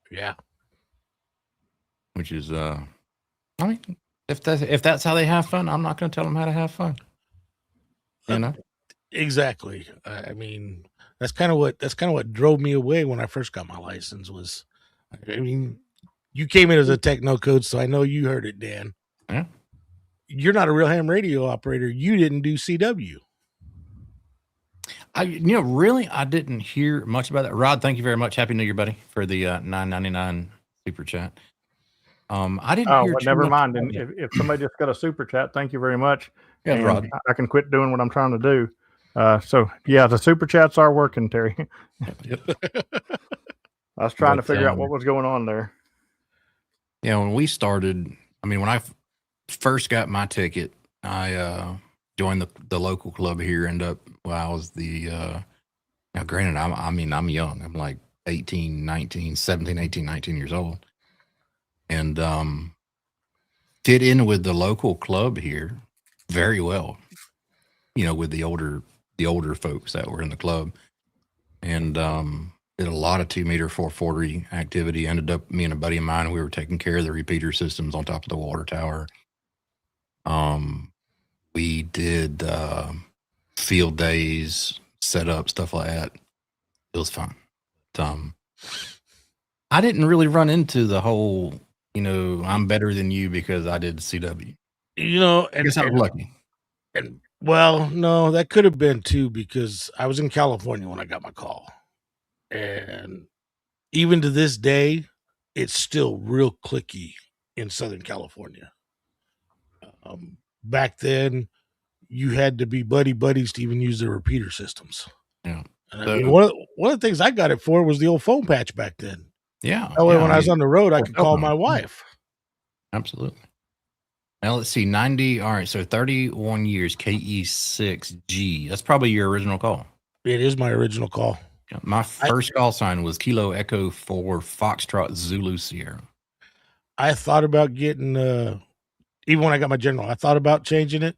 Yeah. Which is I mean, if that's how they have fun, I'm not going to tell them how to have fun. Exactly. I mean, that's kind of what drove me away when I first got my license was, I mean, you came in as a techno coach, so I know you heard it, Dan. Yeah. You're not a real ham radio operator. You didn't do CW. Really, I didn't hear much about that. Rod, thank you very much. Happy New Year, buddy, for the $9.99 super chat. I didn't hear. Well, never mind. And if somebody just got a super chat, thank you very much. Yeah, and Rod. I can quit doing what I'm trying to do. So yeah, the super chats are working, Terry. Yep. I was trying to figure out what was going on there. Yeah, when we started, I mean, when I first got my ticket, I joined the local club here. I was the now granted, I'm young. I'm like 18, 19, 17, 18, 19 years old. And fit in with the local club here very well, with the older folks that were in the club, and did a lot of 2 meter 440 activity. Ended up, me and a buddy of mine, we were taking care of the repeater systems on top of the water tower. We did field days, set up stuff like that. It was fun. I didn't really run into the whole, I'm better than you because I did the CW. I guess I was lucky. And well, no, that could have been too, because I was in California when I got my call. And even to this day, it's still real clicky in Southern California. Back then, you had to be buddies to even use the repeater systems. Yeah. And I mean, one of the things I got it for was the old phone patch back then. Yeah. That way, when I was on the road, I could call my wife. Absolutely. Now let's see, 90. All right, so 31 years, KE6G. That's probably your original call. It is my original call. Yeah, my first call sign was Kilo Echo 4 Foxtrot Zulu Sierra. I thought about getting, even when I got my general, I thought about changing it,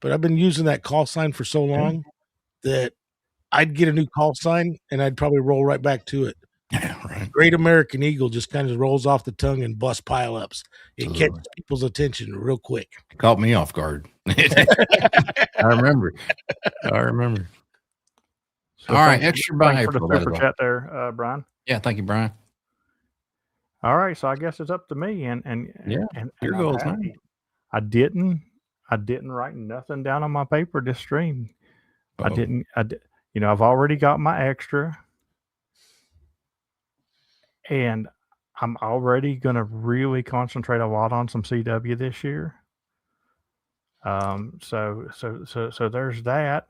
but I've been using that call sign for so long that I'd get a new call sign and I'd probably roll right back to it. Yeah, right. Great American Eagle just kind of rolls off the tongue and bust pileups. It catches people's attention real quick. It caught me off guard. I remember. So all right, extra bye for the super chat there, Brian. Yeah, thank you, Brian. All right, so I guess it's up to me, and your goals, man. I didn't write nothing down on my paper this stream. Uh-oh. I've already got my extra, and I'm already going to really concentrate a lot on some CW this year. So there's that.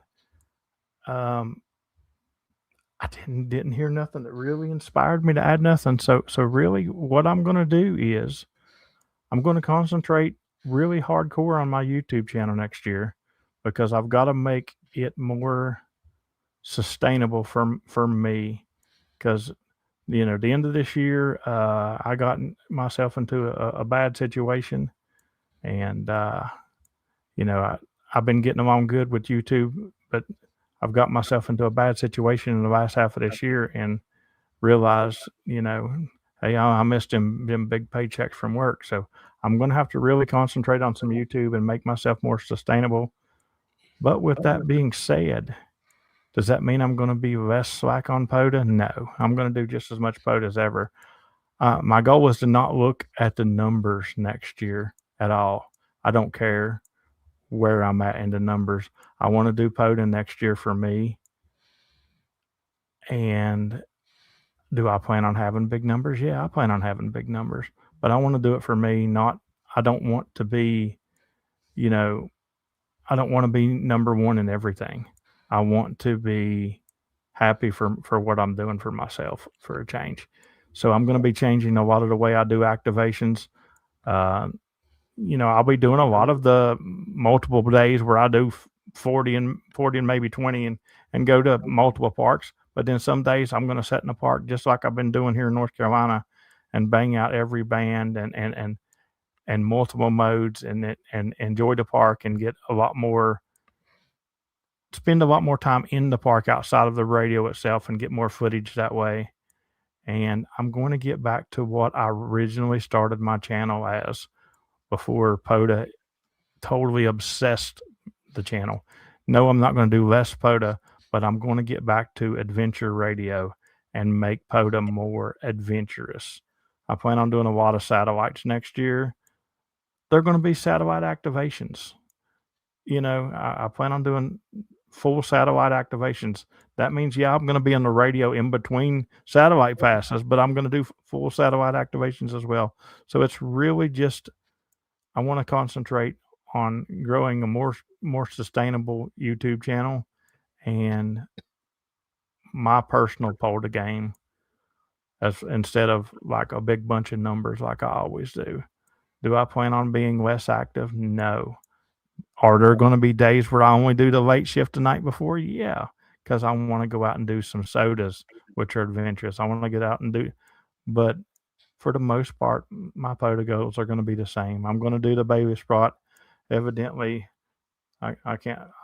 I didn't hear nothing that really inspired me to add nothing. So really what I'm going to do is I'm going to concentrate really hardcore on my YouTube channel next year, because I've got to make it more sustainable for me, because the end of this year, I got myself into a bad situation, and I've been getting along good with YouTube, but I've got myself into a bad situation in the last half of this year, and realized, hey, I missed them big paychecks from work. So I'm going to have to really concentrate on some YouTube and make myself more sustainable. But with that being said, does that mean I'm going to be less slack on POTA? No, I'm going to do just as much POTA as ever. My goal is to not look at the numbers next year at all. I don't care where I'm at in the numbers. I want to do POTA next year for me. And do I plan on having big numbers? Yeah, I plan on having big numbers, but I want to do it for me. I don't want to be, I don't want to be number one in everything. I want to be happy for what I'm doing for myself for a change. So I'm going to be changing a lot of the way I do activations. I'll be doing a lot of the multiple days where I do 40 and maybe 20 and go to multiple parks. But then some days I'm going to sit in a park just like I've been doing here in North Carolina and bang out every band and multiple modes and enjoy the park and spend a lot more time in the park outside of the radio itself and get more footage that way. And I'm going to get back to what I originally started my channel as before POTA totally obsessed the channel. No, I'm not going to do less POTA, but I'm going to get back to adventure radio and make POTA more adventurous. I plan on doing a lot of satellites next year. They're going to be satellite activations. I plan on doing full satellite activations. That means, I'm going to be on the radio in between satellite passes, but I'm going to do full satellite activations as well. So it's really just, I want to concentrate on growing a more sustainable YouTube channel and my personal POTA game, as instead of like a big bunch of numbers like I always do. Do I plan on being less active? No. Are there going to be days where I only do the late shift the night before? Yeah, because I want to go out and do some sodas, which are adventurous. I want to get out and do, but for the most part, my POTA goals are going to be the same. I'm going to do the baby spot. Evidently, I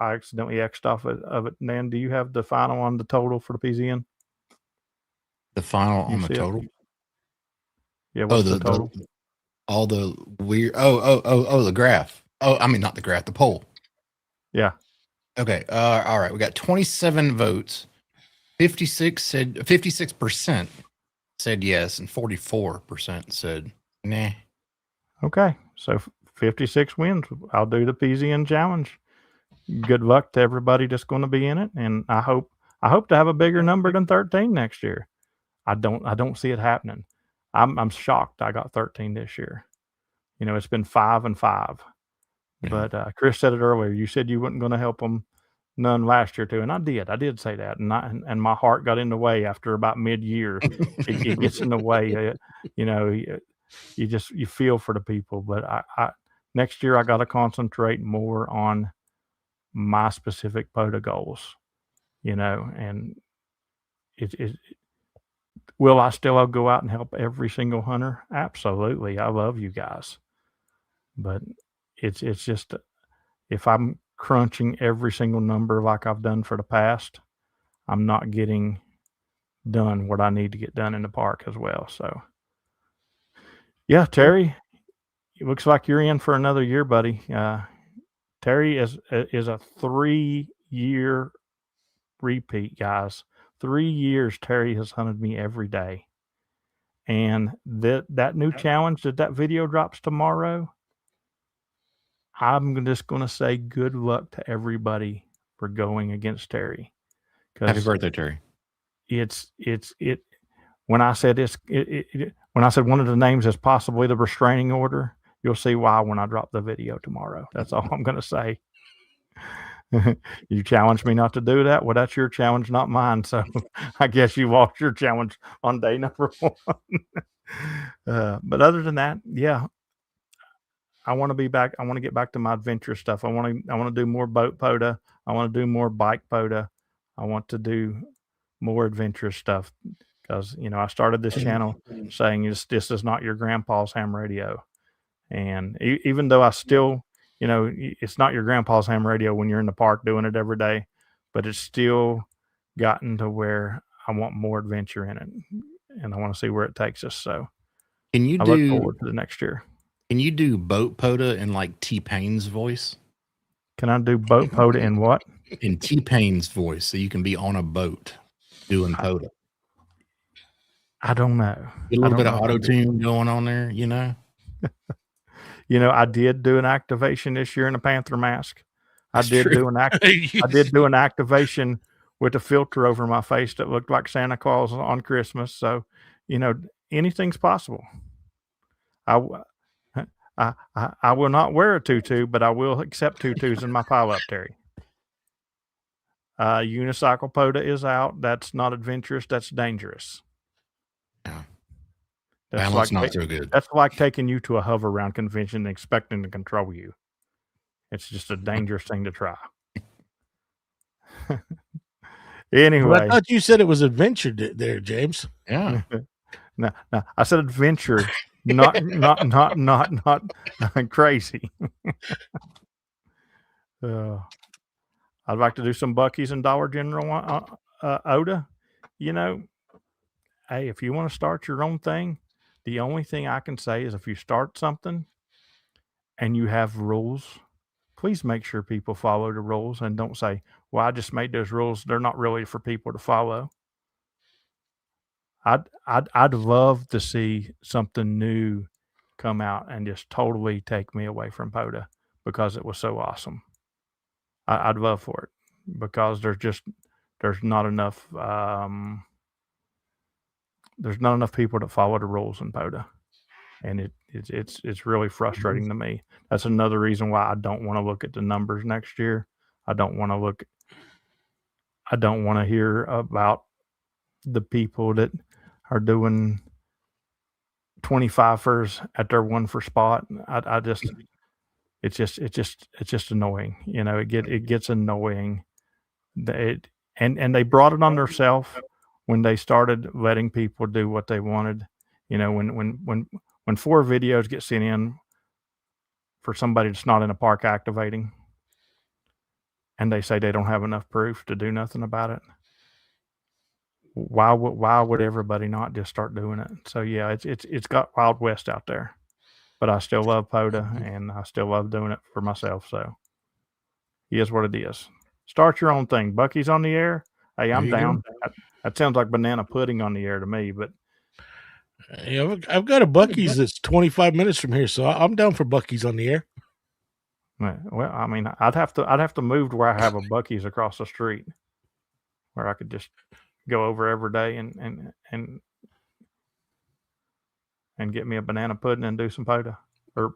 accidentally X'd off of it. Nan, do you have the final on the total for the PZN? The final on the total? Yeah, what's the total? All the weird. The graph. Oh, I mean, not the graph, the poll. Yeah. Okay. All right. We got 27 votes. 56% said yes, and 44% said nah. Okay, so 56 wins. I'll do the PZN challenge. Good luck to everybody that's going to be in it, and I hope to have a bigger number than 13 next year. I don't see it happening. I'm shocked I got 13 this year. You know, it's been 5 and 5. Yeah. But Chris said it earlier. You said you weren't going to help them none last year too, and I did. I did say that, and my heart got in the way after about mid-year. It gets in the way. You know, you feel for the people. But I next year I got to concentrate more on my specific POTA goals. You know, and it will I still go out and help every single hunter? Absolutely. I love you guys, but it's just if I'm crunching every single number like I've done for the past, I'm not getting done what I need to get done in the park as well. So, yeah, Terry, it looks like you're in for another year, buddy. Terry is a 3-year repeat, guys. 3 years Terry has hunted me every day. And that new challenge that video drops tomorrow, I'm just going to say good luck to everybody for going against Terry. Happy birthday, Terry. When I said when I said one of the names is possibly the restraining order, you'll see why when I drop the video tomorrow. That's all I'm going to say. You challenged me not to do that. Well, that's your challenge, not mine. So I guess you lost your challenge on day number 1. But other than that, yeah, I want to be back. I want to get back to my adventure stuff. I want to do more boat POTA. I want to do more bike POTA. I want to do more adventurous stuff because, you know, I started this channel saying this is not your grandpa's ham radio. And even though I still, you know, it's not your grandpa's ham radio when you're in the park doing it every day, but it's still gotten to where I want more adventure in it, and I want to see where it takes us. So Can you I look forward to the next year. Can you do boat POTA in like T-Pain's voice? Can I do boat POTA in what? In T-Pain's voice, so you can be on a boat doing POTA. I don't know. Get a little bit of auto-tune going on there, you know? You know, I did do an activation this year in a panther mask. I did do an activation with a filter over my face that looked like Santa Claus on Christmas. So, you know, anything's possible. I will not wear a tutu, but I will accept tutus in my pile-up, Terry. Unicycle POTA is out. That's not adventurous. That's dangerous. Yeah. That's like not so good. That's like taking you to a hover round convention and expecting to control you. It's just a dangerous thing to try. Anyway, well, I thought you said it was adventure there, James. Yeah. No, I said adventure, not crazy. I'd like to do some Buc-ee's and Dollar General OTA. You know, hey, if you want to start your own thing, the only thing I can say is if you start something and you have rules, please make sure people follow the rules and don't say, well, I just made those rules. They're not really for people to follow. I'd love to see something new come out and just totally take me away from POTA because it was so awesome. I'd love for it because there's not enough people that follow the rules in POTA, and it's really frustrating to me. That's another reason why I don't want to look at the numbers next year. I don't want to hear about the people that are doing 25ers at their 1 for spot. It's just annoying. You know, it gets annoying. And they brought it on themselves when they started letting people do what they wanted. You know, when 4 videos get sent in for somebody that's not in a park activating, and they say they don't have enough proof to do nothing about it. Why would everybody not just start doing it? So yeah, it's got Wild West out there, but I still love POTA and I still love doing it for myself. So it is what it is. Start your own thing. Buc-ee's on the air. Hey, I'm down. That sounds like banana pudding on the air to me, but I've got a Bucky's that's 25 minutes from here, so I'm down for Bucky's on the air. Well, I mean, I'd have to move to where I have a Bucky's across the street, where I could just go over every day and get me a banana pudding and do some POTA or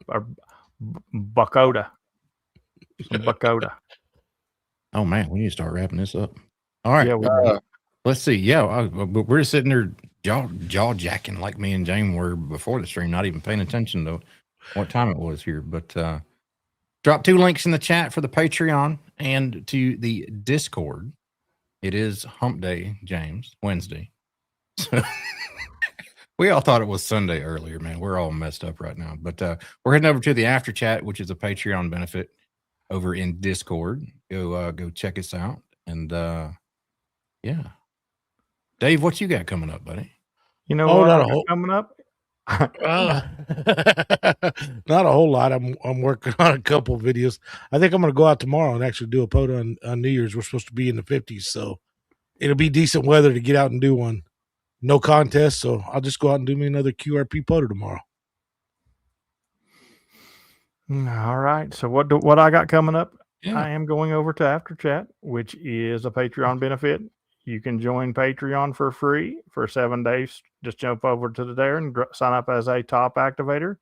Buckota, some Buckota. Oh man, we need to start wrapping this up. All right, Yeah, let's see. Yeah, we're sitting there jaw jacking like me and James were before the stream, not even paying attention to what time it was here. But drop 2 links in the chat for the Patreon and to the Discord. It is Hump Day, James, Wednesday. So we all thought it was Sunday earlier, man. We're all messed up right now. But we're heading over to the After Chat, which is a Patreon benefit over in Discord. Go check us out. And yeah. Dave, what you got coming up, buddy? You know what I got coming up? Not a whole lot. I'm working on a couple videos. I think I'm going to go out tomorrow and actually do a POTA on New Year's. We're supposed to be in the 50s, so it'll be decent weather to get out and do one. No contest, so I'll just go out and do me another QRP POTA tomorrow. All right. So what I got coming up? Yeah. I am going over to After Chat, which is a Patreon benefit. You can join Patreon for free for 7 days. Just jump over to there and sign up as a top activator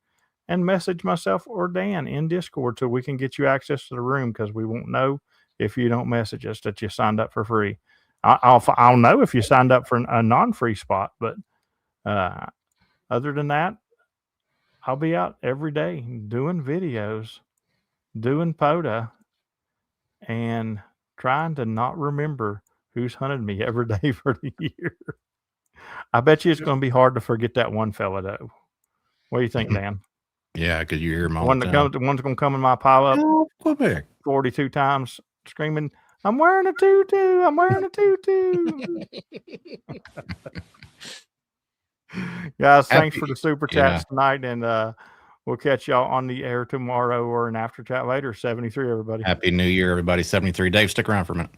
and message myself or Dan in Discord so we can get you access to the room, because we won't know if you don't message us that you signed up for free. I'll know if you signed up for a non-free spot, but other than that, I'll be out every day doing videos, doing POTA, and trying to not remember who's hunted me every day for the year. I bet you it's going to be hard to forget that one fella, though. What do you think, Dan? Yeah, because you hear him all The the time. the one's going to come in my pile up Quebec. 42 times screaming, I'm wearing a tutu. I'm wearing a tutu. Guys, thanks for the super chats tonight, and we'll catch y'all on the air tomorrow or an After Chat later. 73, everybody. Happy New Year, everybody. 73. Dave, stick around for a minute.